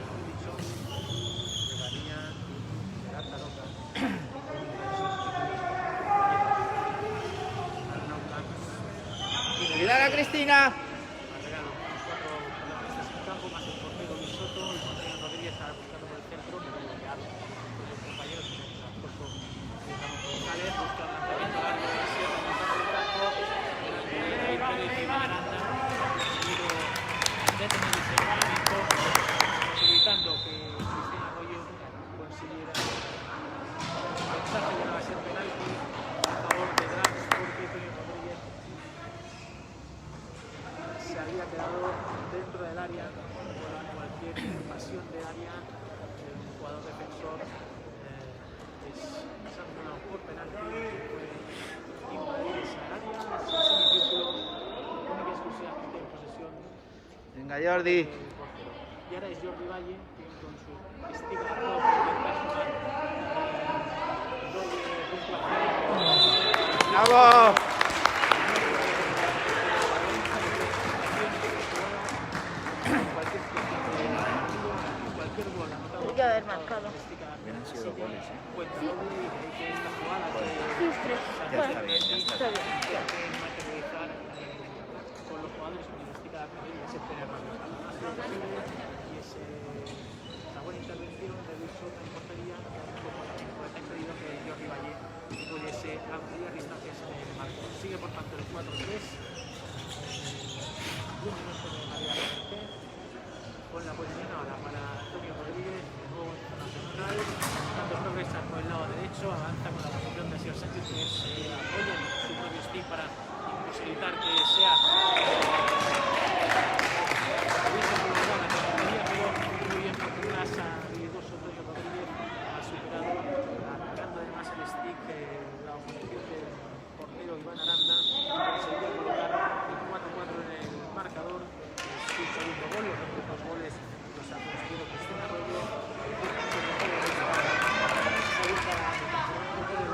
B: como dicho, llegaría a la loca.
D: ¡Cuidado, Cristina!
B: Barberá, los 4 protagonistas en campo, más el portero Luis Soto, y Antonio Rodríguez está buscando por el centro, pero bloqueado por los compañeros, como el transporte de Carlos González, busca el lanzamiento largo de Sierra, montando el campo, David Pérez y Miranda han conseguido detener ese movimiento, posibilitando que Cristina Arroyo consiguiera pensar que llegaba a ser penalti a favor de Drax, porque Antonio Rodríguez se había quedado dentro del área por cualquier invasión de área. El jugador defensor es sancionado por penalti, puede invadir esa área, ese semicírculo, única y exclusivamente en posesión
D: Venga, Jordi.
B: del portero. Y ahora es Jordi Valle, que con su stick agarrado por el personal doble puntuación.
D: ¡Bravo!
B: Cualquier gol anotado
C: Hay que haber marcado.
B: por
A: Hubieran sido dos goles, ¿eh?
B: Cuenta doble y que esta jugada que
C: Sí, tres.
A: Ya
C: Bueno,
A: está bien, ya está
C: está bien.
B: que materializar con los jugadores que necesita la familia ese tener más posible y esa buena intervención de Luis Soto en portería, como también ha impedido que Jordi Valle pudiese ampliar distancias en el marco. Sigue por tanto el 4-3. Un minuto de María Vicente con la posición ahora para Antonio Rodríguez, de nuevo en zona central, tanto progresa por el lado derecho, avanza con la posición de Asier Sánchez, que apoya en su propio stick para imposibilitar que sea hubiese prolongado la categoría, pero muy bien por detrás a riesgoso Antonio Rodríguez, ha superado, atacando además el stick, la oposición del portero Iván Aranda, conseguía colocar el 4-4 en el marcador. Su segundo gol, los otros dos goles los ha conseguido Cristina Arroyo. El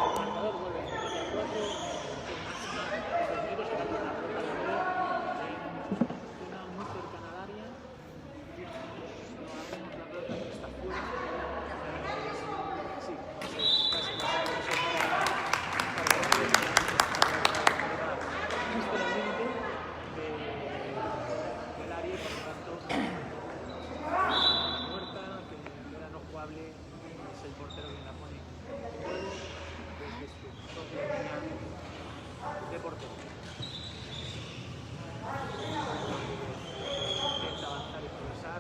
B: marcador vuelve a 4. Los minutos se la pelota en zona muy cercana al área. No la pelota pero está fuera. Sí, casi justo en el límite del área y por lo tanto muerta, que era no jugable, es el portero que la pone en juego desde su propia línea de portero. Intenta avanzar y progresar,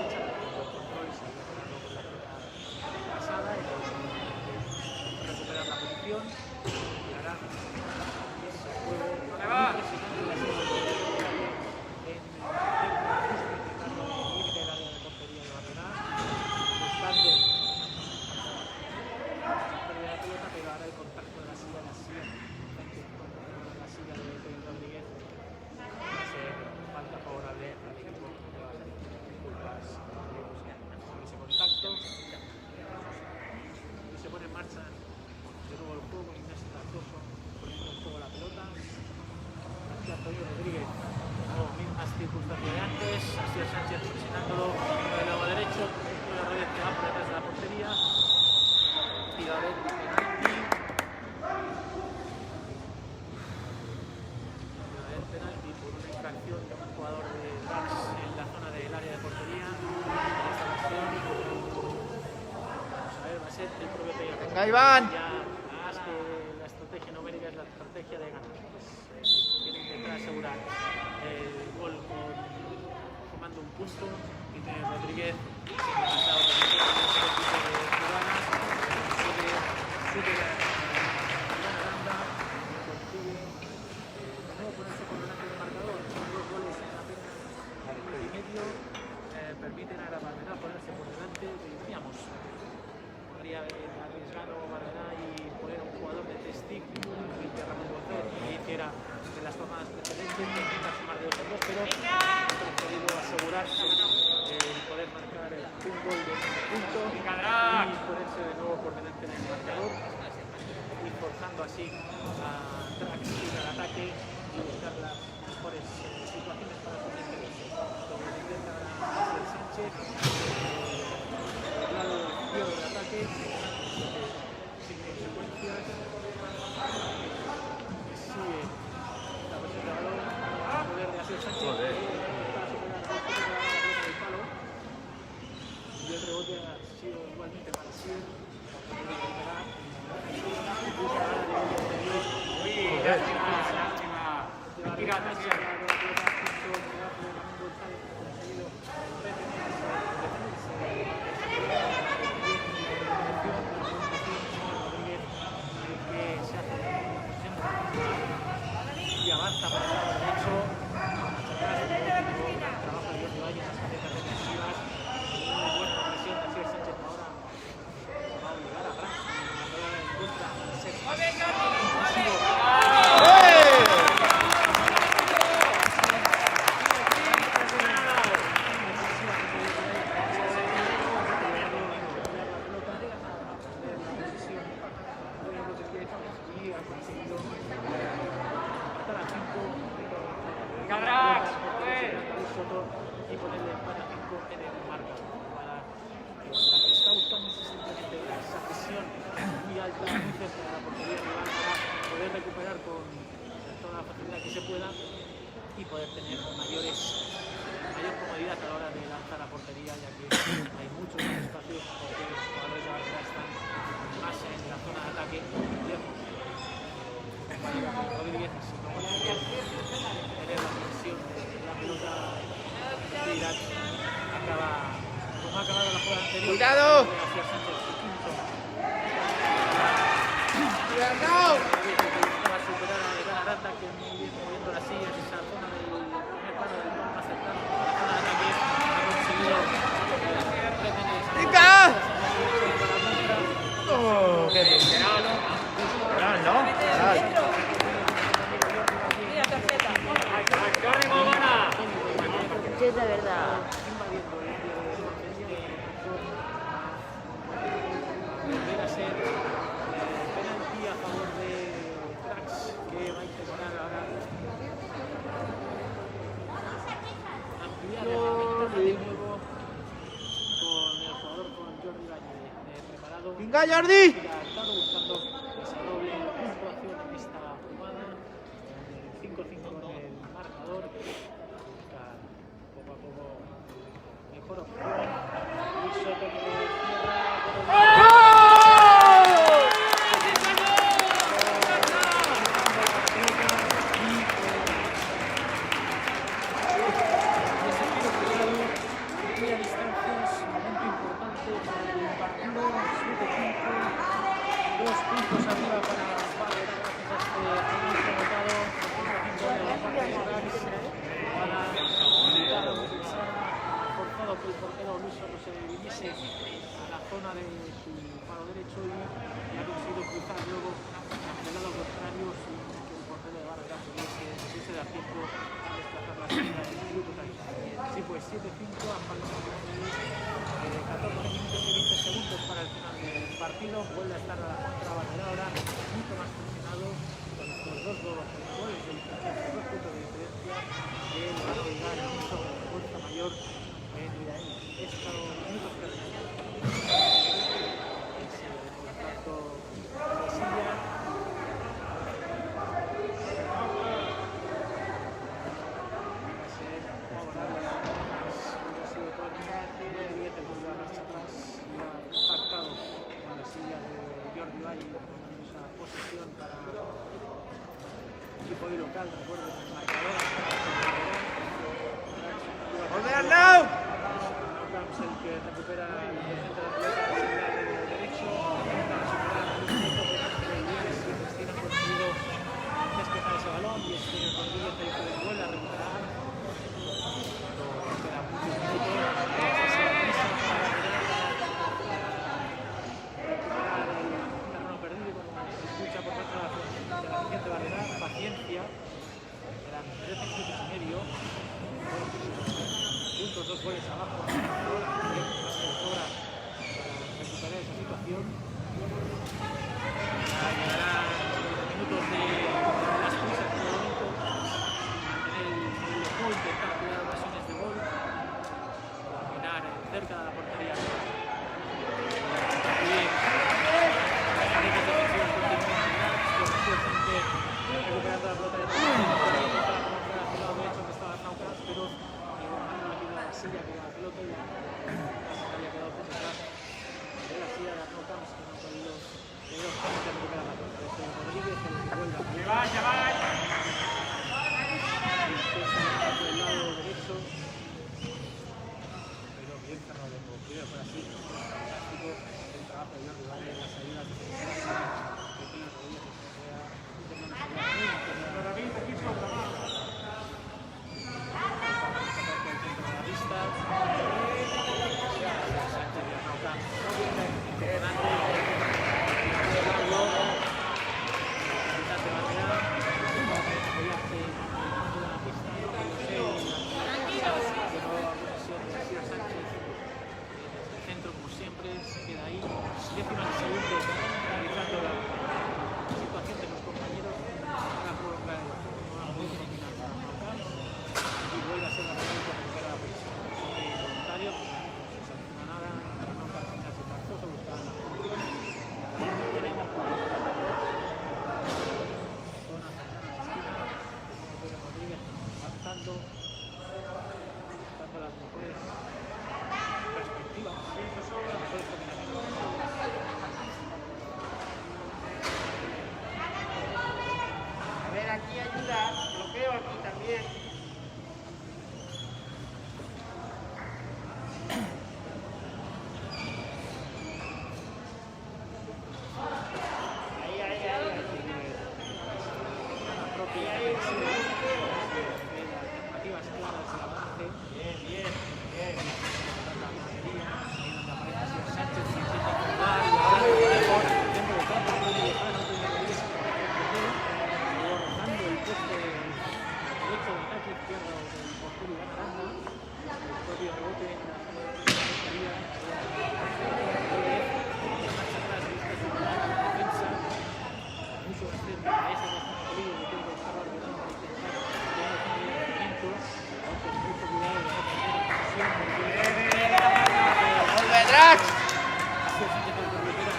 B: echa el control y sigue jugando con la pelota pasada y recuperar la posición y hará ese juego impresionante la serie de en el límite del área de portería de Barberá, buscando pérdida de pelota, pero ahora el contacto de la silla con la silla de Pedro Rodríguez va a ser falta favorable al equipo que va a ser disculpas con ese contacto y se pone en marcha de nuevo el juego. Ignacio Cardoso poniendo en juego la pelota hacia Antonio Rodríguez. Mismas circunstancias de antes, Asier Sánchez presionándolo por el lado derecho, Antonio Rodríguez que va por detrás de la portería y va a haber penalti por una infracción de un jugador de Dax en la zona del área de portería. En esta ocasión vamos a ver, va a ser el propio Peña.
D: Venga, Iván.
B: Ya más que la estrategia numérica es la estrategia de ganar, pues, quiere intentar asegurar el gol sumando un punto y tiene Rodríguez siendo lanzado por este tipo de jugadas, sube la Aranda y consigue de nuevo ponerse por delante del marcador. Son dos goles en apenas un minuto y medio, permiten a la Barberá ponerse por delante. Decíamos, podría haber arriesgado Barberá y poner un jugador de testigo que Ramón González que hiciera de las tomadas precedentes, intentar sumar de 2 a 2, pero ha preferido asegurarse el poder marcar un gol de punto y ponerse de nuevo por delante en el marcador y forzando así a Drax ir al ataque y buscar las mejores situaciones para sus intereses. Como lo intenta Asier Sánchez, el lado izquierdo del ataque, sin consecuencias, sigue la presión de balón, el poder de Asier Sánchez, para superar el palo, y el rebote ha sido igualmente para Asier, para poder recuperar. Y avanza por el lado derecho, trabajo de Jordi Valle en las cadenas defensivas, muy buena presión de Asier Sánchez ahora va a obligar a Brandt en contra de ser y ponerle el empate a 5 en el marco para la que está recuperar con toda la facilidad que se pueda y poder tener mayor comodidad a la hora de lanzar a portería, ya que hay muchos más espacios porque los jugadores de Barcelona están más en la zona de ataque lejos. Rodríguez, si no consigue tener la presión de la pelota de Irak, como ha acabado la jugada anterior.
D: ¡Cuidado!
B: García Sánchez, su quinto.
D: ¡Cuidado!
B: Para superar a Egan Aranda, que muy bien moviendo las sillas, esa zona del primer plano del gol más cercano, la zona de ataque, ha conseguido
D: ¡Venga! ¡Oh, qué bien! No.
C: Yo de verdad.
B: Deberá ser penalti a favor de Trax, que va a intentar ahora ampliar el ventaja de nuevo con el jugador, con Jordi Valle preparado.
D: ¡Venga, Jordi!
B: Adelantado, buscando esa doble puntuación en esta jugada. 5-5 en el marcador. Busca poco a poco mejor opción. Luis Soto que cierra. Que el portero Luis Soto se viniese a la zona de su palo derecho y ha conseguido cruzar luego del lado contrario sin que el portero de Barrera pudiese dar tiempo a desplazar la salida en el minuto 30. Sí, pues 7-5 a falta de 14 minutos y 20 segundos para el final del partido. Vuelve a estar a la contrabandera ahora mucho más presionado con estos dos goles de diferencia, 2 puntos de diferencia. Él va a llegar mucho con fuerza mayor. Estos minutos que es el contacto de Silla. Ha sido todo el empate, evidentemente vuelve a marcha atrás y ha impactado con la silla de Jordi Valle con esa posición para el equipo de local, recuerden el marcador.
D: ¡Volver al lado!
B: Es el que recupera el centro de la pelota, el lateral derecho, intenta superar a Luis Soto, pero y Cristina ha conseguido despejar ese balón y es Rodríguez el que le vuelve a recuperar. Queda muchos minutos, esa prisa para recuperar el terreno perdido, como se escucha por parte de la siguiente barrera. Paciencia, eran 13 minutos y medio. Puntos, 2 goles abajo, ahora más que sobra para recuperar esa situación. Llegarán los minutos de las prisas por el momento, mantener el gol, intentar crear ocasiones de gol, terminar cerca de la portería. Bien, las tareas defensivas continúan correctamente recuperando la pelota de hacia el lado derecho que estaba Naucas, pero silla que la pelota y la había quedado por detrás de la silla de las Naucas, que no ha podido recuperar la pelota. Es Rodríguez el que vuelve a jugar. Del lado derecho, pero bien Fernando Lembo, primero fue así, fantástico el trabajo de Jordi Valle en las salidas defensivas, que tiene Rodríguez, que sea muy interesante. Sánchez del Carretera.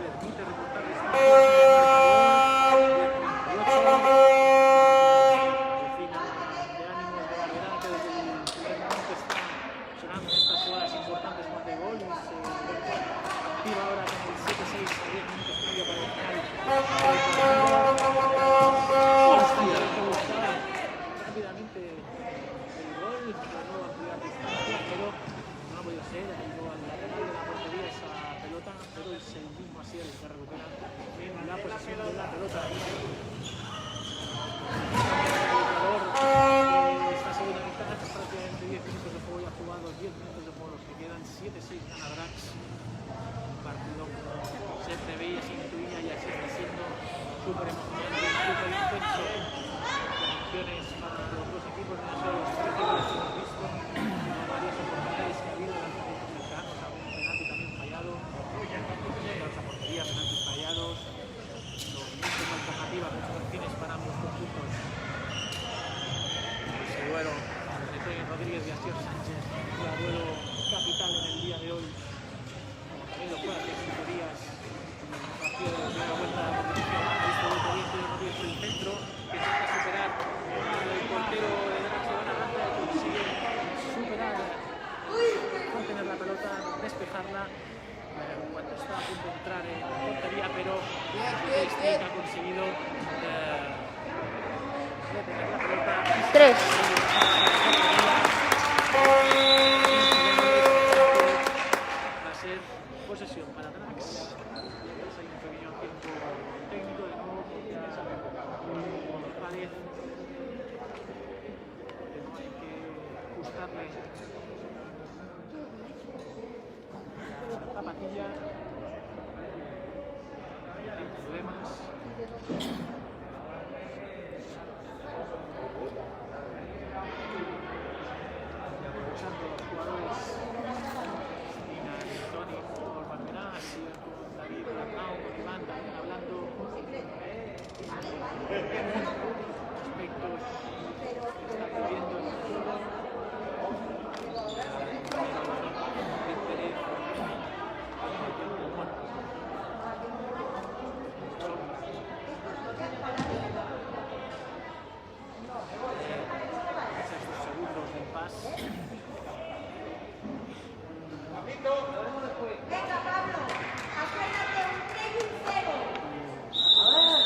B: Permite recortar rápidamente el gol, no va a ampliar distancia, pero no ha podido ser, ha ido al lateral de la portería esa pelota, pero es el mismo así el que recupera en la posesión de la pelota. Esta segunda mitad, prácticamente 10 minutos de juego, ya ha jugado 10 minutos de juego, los que quedan 7-6 gana Drax. Un partido como se preveía, se intuía y así está siendo súper emocionante, súper intenso. Opciones para los dos equipos, no solo los tres equipos que hemos visto, varias oportunidades que ha habido, lanzamientos cercanos, algún penalti también fallado, las porterías, penaltis fallados, los minutos alternativas, muchas opciones para ambos conjuntos. Ese duelo entre Toño Rodríguez y Asier Sánchez, un duelo capital en el día de hoy, como también lo fue hace 5 días, en el partido de la primera vuelta de la competición. Visto de Rodríguez por el centro, que intenta superar el portero de Drax de Buena Banda, consigue superar, mantener la pelota, despejarla cuando está a punto de entrar en la portería, pero ha conseguido detener la pelota.
C: 3.
B: Va a ser posesión para Drax. Mientras hay un pequeño tiempo técnico de nuevo, ya González, que no hay que ajustarle la zapatilla, hay problemas. Y aprovechando los jugadores Ina y Toni por Barberás y con David Bernau, con Iván también hablando aspectos que está viviendo el futuro. Estos segundos del pas.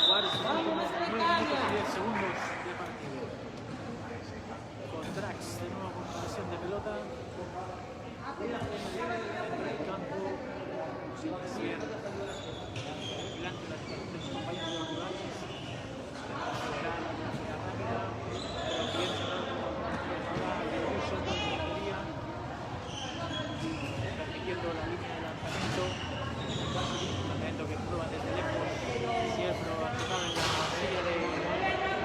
B: Jugar estos últimos 9 minutos y 10 segundos de partido. Con Drax de nuevo con posesión de pelota. En el campo, sin Asier, delante de la situación de sus compañeros de los rivales. Será la velocidad rápida, pero bien cerrado de uso de la portería, permitiendo la línea de lanzamiento. Lanzamiento que prueba desde lejos, siempre acercado en la silla de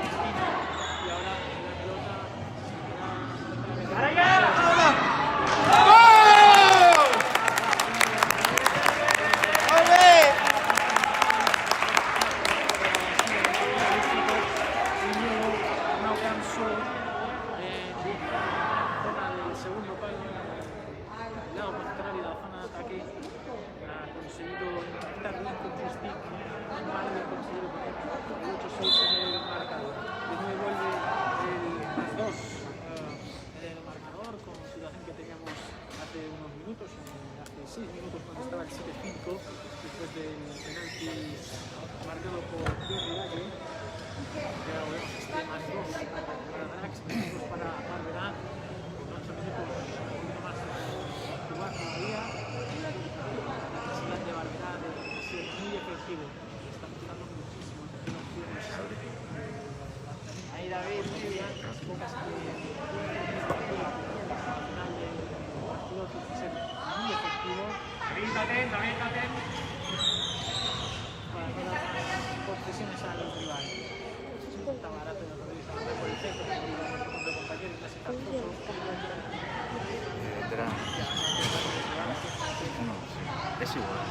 B: Espina, y ahora la pelota se segundo palo, el lado contrario de la zona de ataque, ha conseguido estar bien con su stick, mal de conseguir el 8-6 en el marcador. De nuevo vuelve el más 2 en el marcador, con la situación que teníamos hace unos minutos, hace 6 minutos cuando estaba el 7-5, después del penalti marcado por Luis Vidalle. Ya volvemos este más 2 para Drax, más 2 para Barberá. 8 minutos, un poquito más de jugar todavía. La necesidad de Barberá de ser muy efectivo. Está costando muchísimo. Tiene opciones. Ahí David, muy bien. Las pocas que al final del partido tiene que ser muy efectivo. David, para no dar más concesiones al rival. Está barato de Rodríguez por el centro, con los compañeros casi tantosos.
A: Es igual.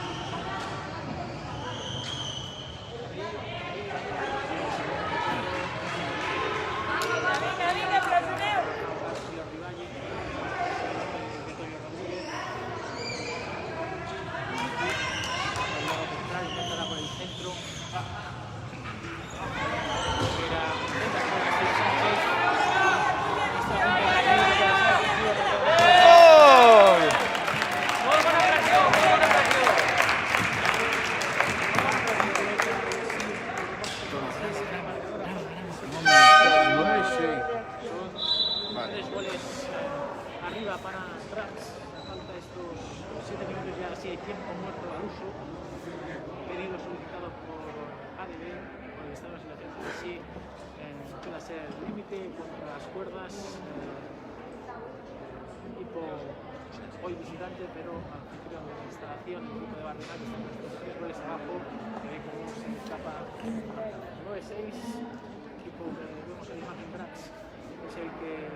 A: Vale.
B: 3 goles arriba para Drax. Falta estos 7 minutos ya, si hay tiempo muerto al uso. Pedido solicitado por ADB, por el Estado de la Situación de sí, pueda ser el límite contra las cuerdas. Equipo hoy visitante, pero anfitrión de la instalación, el equipo de Barberá, que está con 3 goles abajo, que ve cómo se escapa 9-6. Equipo que vemos en la imagen Drax, es el que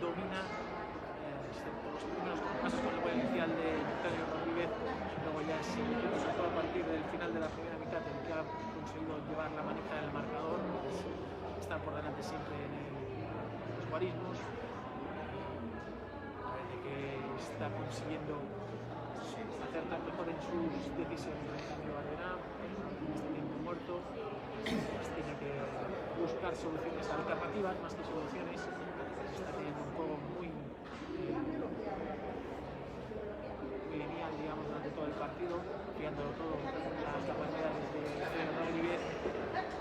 B: domina, excepto los primeros pasos con el gol inicial de Victorio Rodríguez. Luego ya es el equipo, sobre todo a partir del final de la primera mitad, el que ha conseguido llevar la manija del marcador, estar por delante siempre en los guarismos. Parece que está consiguiendo acertar mejor en sus decisiones en cambio Barberá, este tiempo muerto, pues tiene que buscar soluciones alternativas más que soluciones. Está teniendo un juego muy lineal, digamos, durante todo el partido, fiándolo todo a las capacidades de Victorio Rodríguez.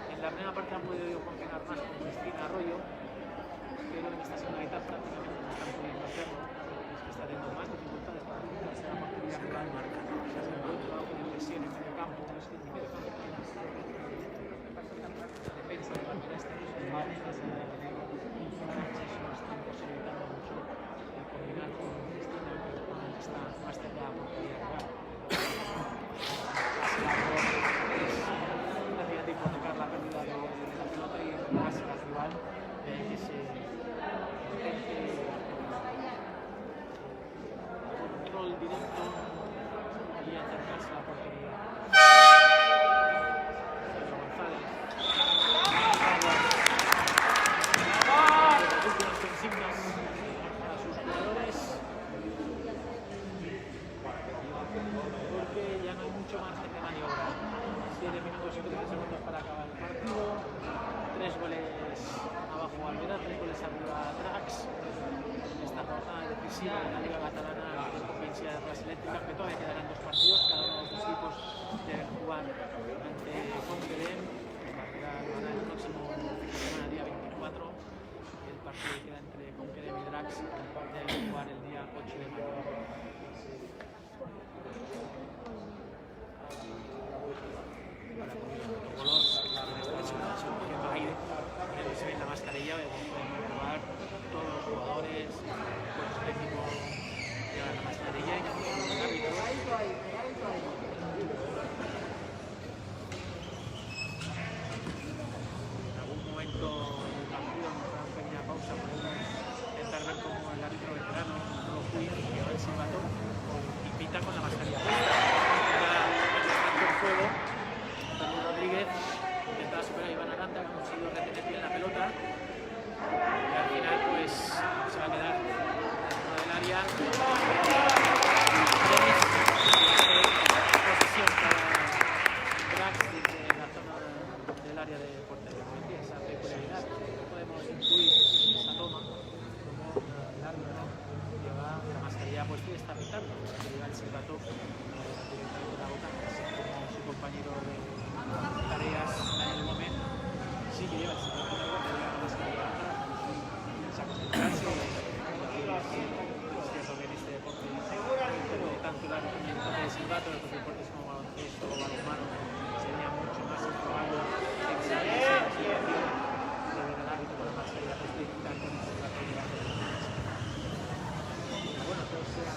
B: En la primera parte han podido funcionar más con Cristina Arroyo, pero en esta segunda mitad prácticamente no están pudiendo hacerlo. Es que está teniendo más dificultades para encontrarse la portería rival. Se hace un buen trabajo de presión en medio campo, no es que en medio campo la defensa de Barberá está posibilitando mucho el combinar con Cristina, que está más cerca de la portería rival. Hacía tiempo tocar la pérdida de la pelota y entregarse al rival, de ahí que se control directo y acercarse a la portería. Pedro González. Últimas consignas a sus jugadores, porque ya no hay mucho margen de maniobra. 7 minutos y 13 segundos para acabar el partido. 3 goles abajo Barberá, 3 goles arriba Drax. En esta jornada decisiva de la Liga Catalana, recompensa de clase eléctrica, que todavía quedarán 2 partidos. Cada uno de los equipos deben jugar ante Conquerem. Barberá lo hará el próximo semana, día 24. El partido que queda entre Conquerem y Drax debe jugar el día 8 de mayo. Para poner un autocolor, cogiendo aire, se ve en la mascarilla, pueden probar todos los jugadores, pues el equipo lleva la mascarilla y también los árbitros. En algún momento del partido nos da una pequeña pausa para intentar ver cómo el árbitro veterano, Manolo Puig, lleva el silbato y pita con la mascarilla puesta. El fuego. Rodríguez intentaba superar a Iván Aranda, que ha conseguido retener bien la pelota y al final pues se va a quedar dentro del área. Posesión para Drax desde la zona del área de portería. Esa peculiaridad que podemos intuir en esa toma, como el árbitro lleva la mascarilla puesta y está pitando, lleva el silbato directamente de la boca, así como su compañero de tareas en el momento sí que lleva el silbato de la boca, lleva la mascarilla atrás, se concentrarse. Es cierto que en este deporte tanto el árbitro de silbato, en otros deportes como baloncesto o balonmano sería mucho más improbable que se haga esa situación de ver al árbitro con la mascarilla puesta y quitar con el silbato de la boca. Bueno, todo sea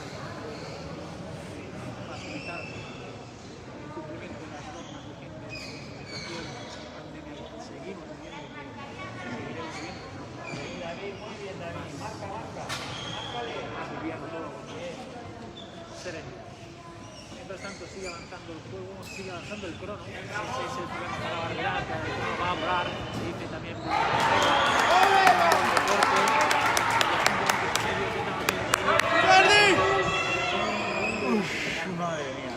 B: facilitar el cumplimiento de las normas vigentes de comunicación pandemia que seguimos viviendo y que seguiremos viviendo. Más liviano todo, sereno. Mientras tanto sigue avanzando el juego, sigue avanzando el crono. Ese es el problema para Barberá, que el crono va a volar. Se dice también
D: Madre mía.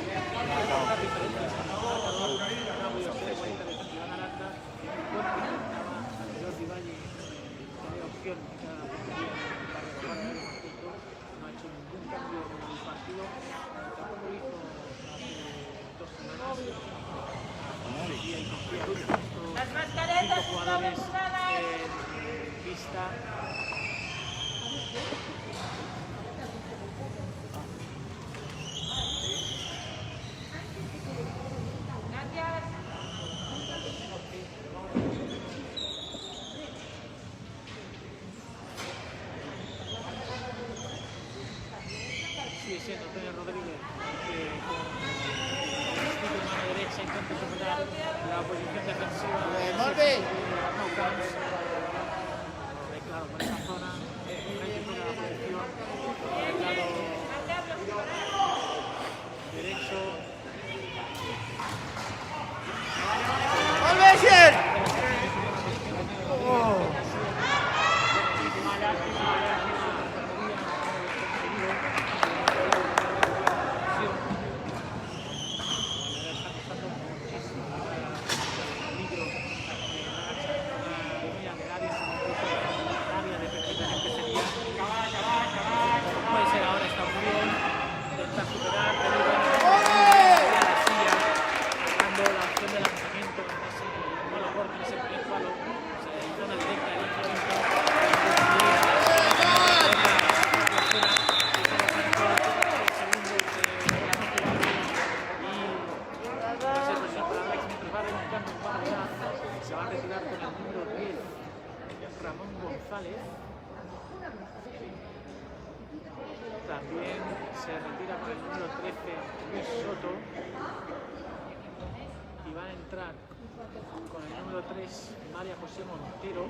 F: Las mascaretas
B: González. También se retira con el número 13 Luis Soto. Y va a entrar con el número 3 María José Montero,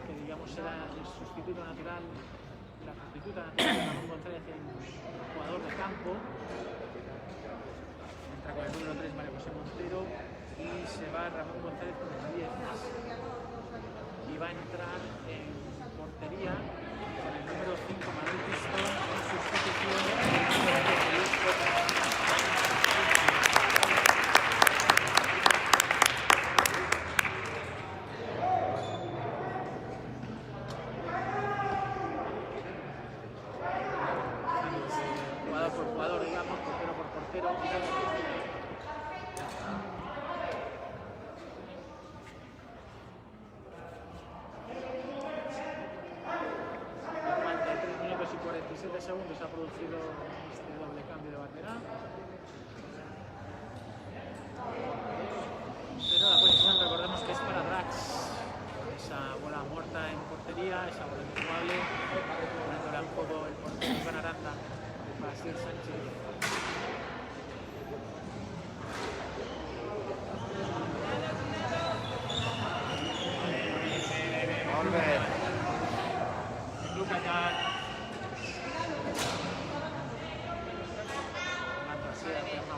B: que digamos era el sustituto natural, la sustituta de Ramón González, el jugador de campo. Entra con el número 3 María José Montero y se va Ramón González con el 10. Y va a entrar en portería con el número 5 Manuel Pistón en sustitución del número 10 Luis Soto. Segundos ha producido este doble cambio de bandera, pero la posición recordemos que es para Drax, esa bola muerta en portería, esa bola injugable, poniéndole al juego el portero Iván Aranda para Asier Sánchez.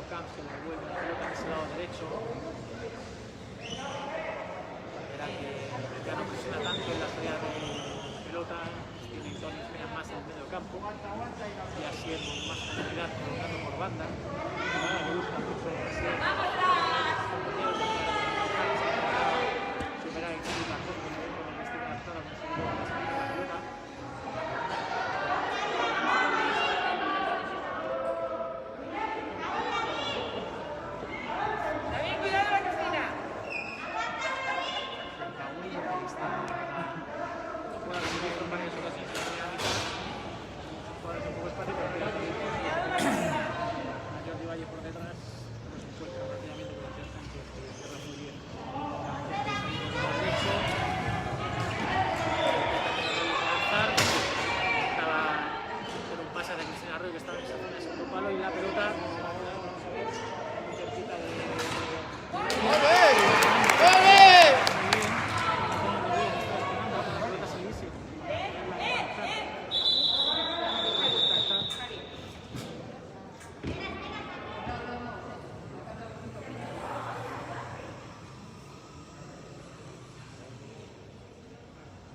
B: Que le devuelve la pelota en ese lado derecho. Verá que ya no presiona tanto en la salida de pelota, tiene Tony Espera más en el medio campo y así es con más facilidad colocando por banda. Me gusta mucho superar el cambio de la foto con el estilo adaptado a conseguir la pelota.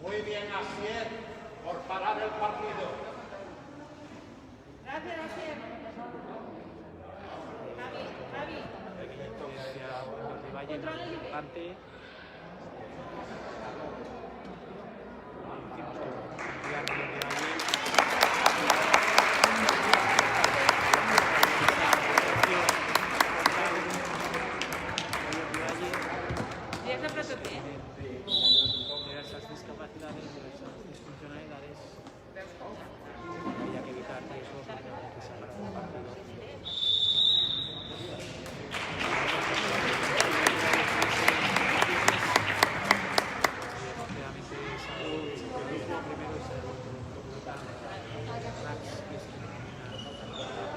D: Muy bien, Asier, por parar el partido.
F: Gracias, Asier. Javi.
B: Valle importante. Diversas discapacidades, diversas disfuncionalidades. Había que evitar riesgos que se para el partido. Efectivamente, salud, grupo primero y segundo. Max, que es una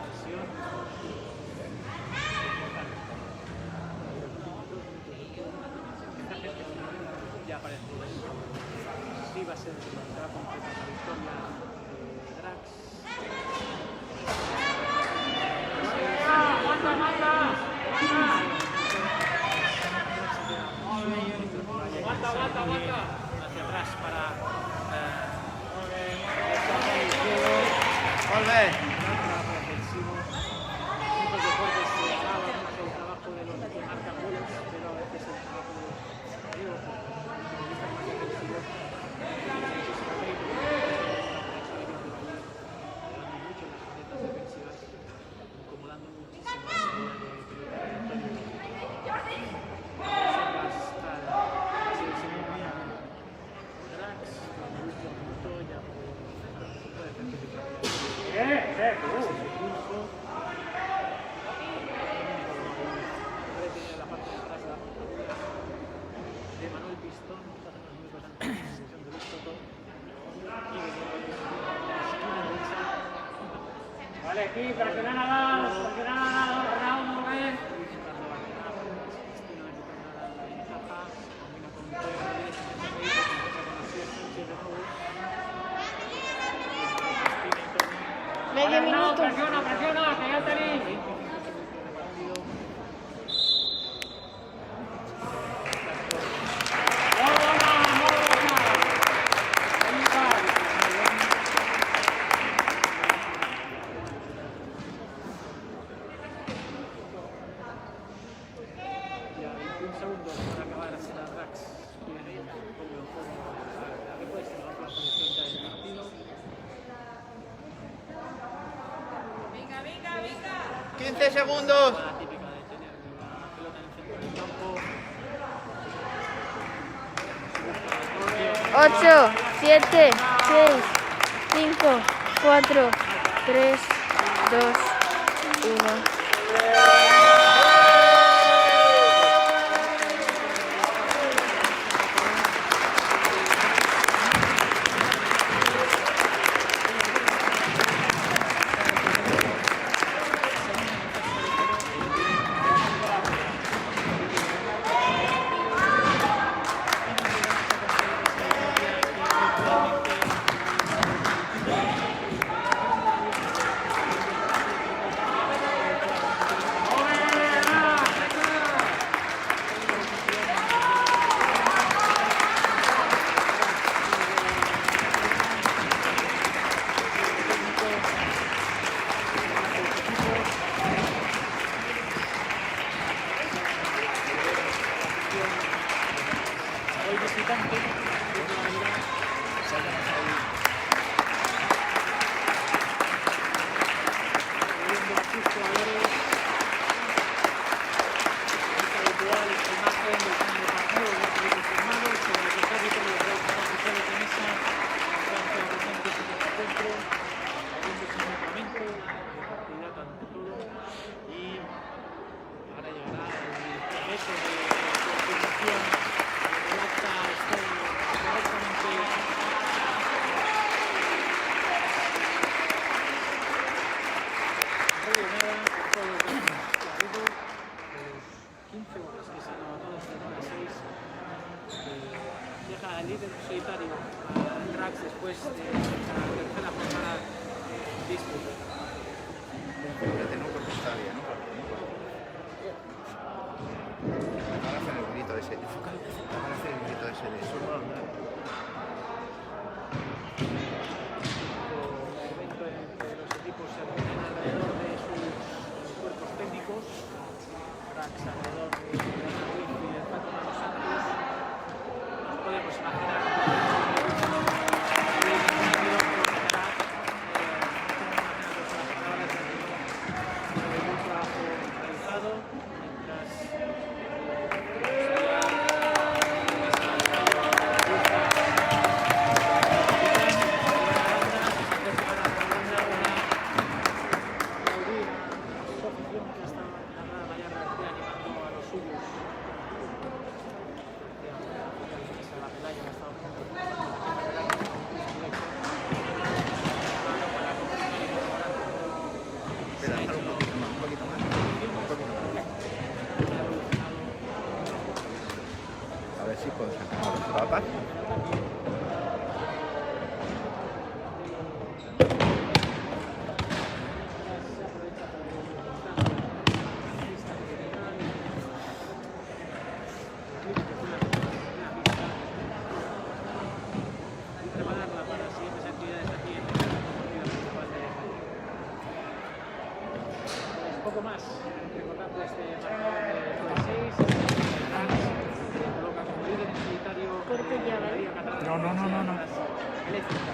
B: lesión. Ya aparece. Sí, va a ser la completa la victoria de Drax. Aguanta. Hacia atrás para
D: Volver.
B: defensivo. Muchos deportes se alaba mucho el trabajo de los que marcan goles, pero a veces el trabajo de los amigos, futbolistas más defensivos, muchísimo mérito. Mucho en las facetas defensivas, incomodando muchísimo la salida de pelota de Antonio. De Manuel Pistón, únicos antes de sesión de Listoto. Y esquina derecha.
F: Vale, aquí, presionar a Raúl, mover.
C: Medio minuto.
F: Presiona, que ya tenéis.
A: segundos.
B: La típica de tener la pelota en el centro del campo.
C: 8, 7, 6, 5, 4, 3, 2, 1.
B: El visitante deja al líder solitario al Drax después de la tercera jornada de disputa.
A: No porque está bien, ¿no? Van a hacer el grito ese. Van a hacer el grito ese de eso.
B: El evento en el que los equipos se reúnen alrededor de sus cuerpos técnicos. Drax alrededor de Ana Ruiz y del Pato Manos Santos. Nos podemos imaginar
A: A ver si puedo sacar a los papas.
B: prepararla para las siguientes actividades aquí en la partida principal de poco más. Recordando este marcador de 6, se coloca como líder en solitario
C: Corte ya, ¿vale?
B: No. Eléctrica.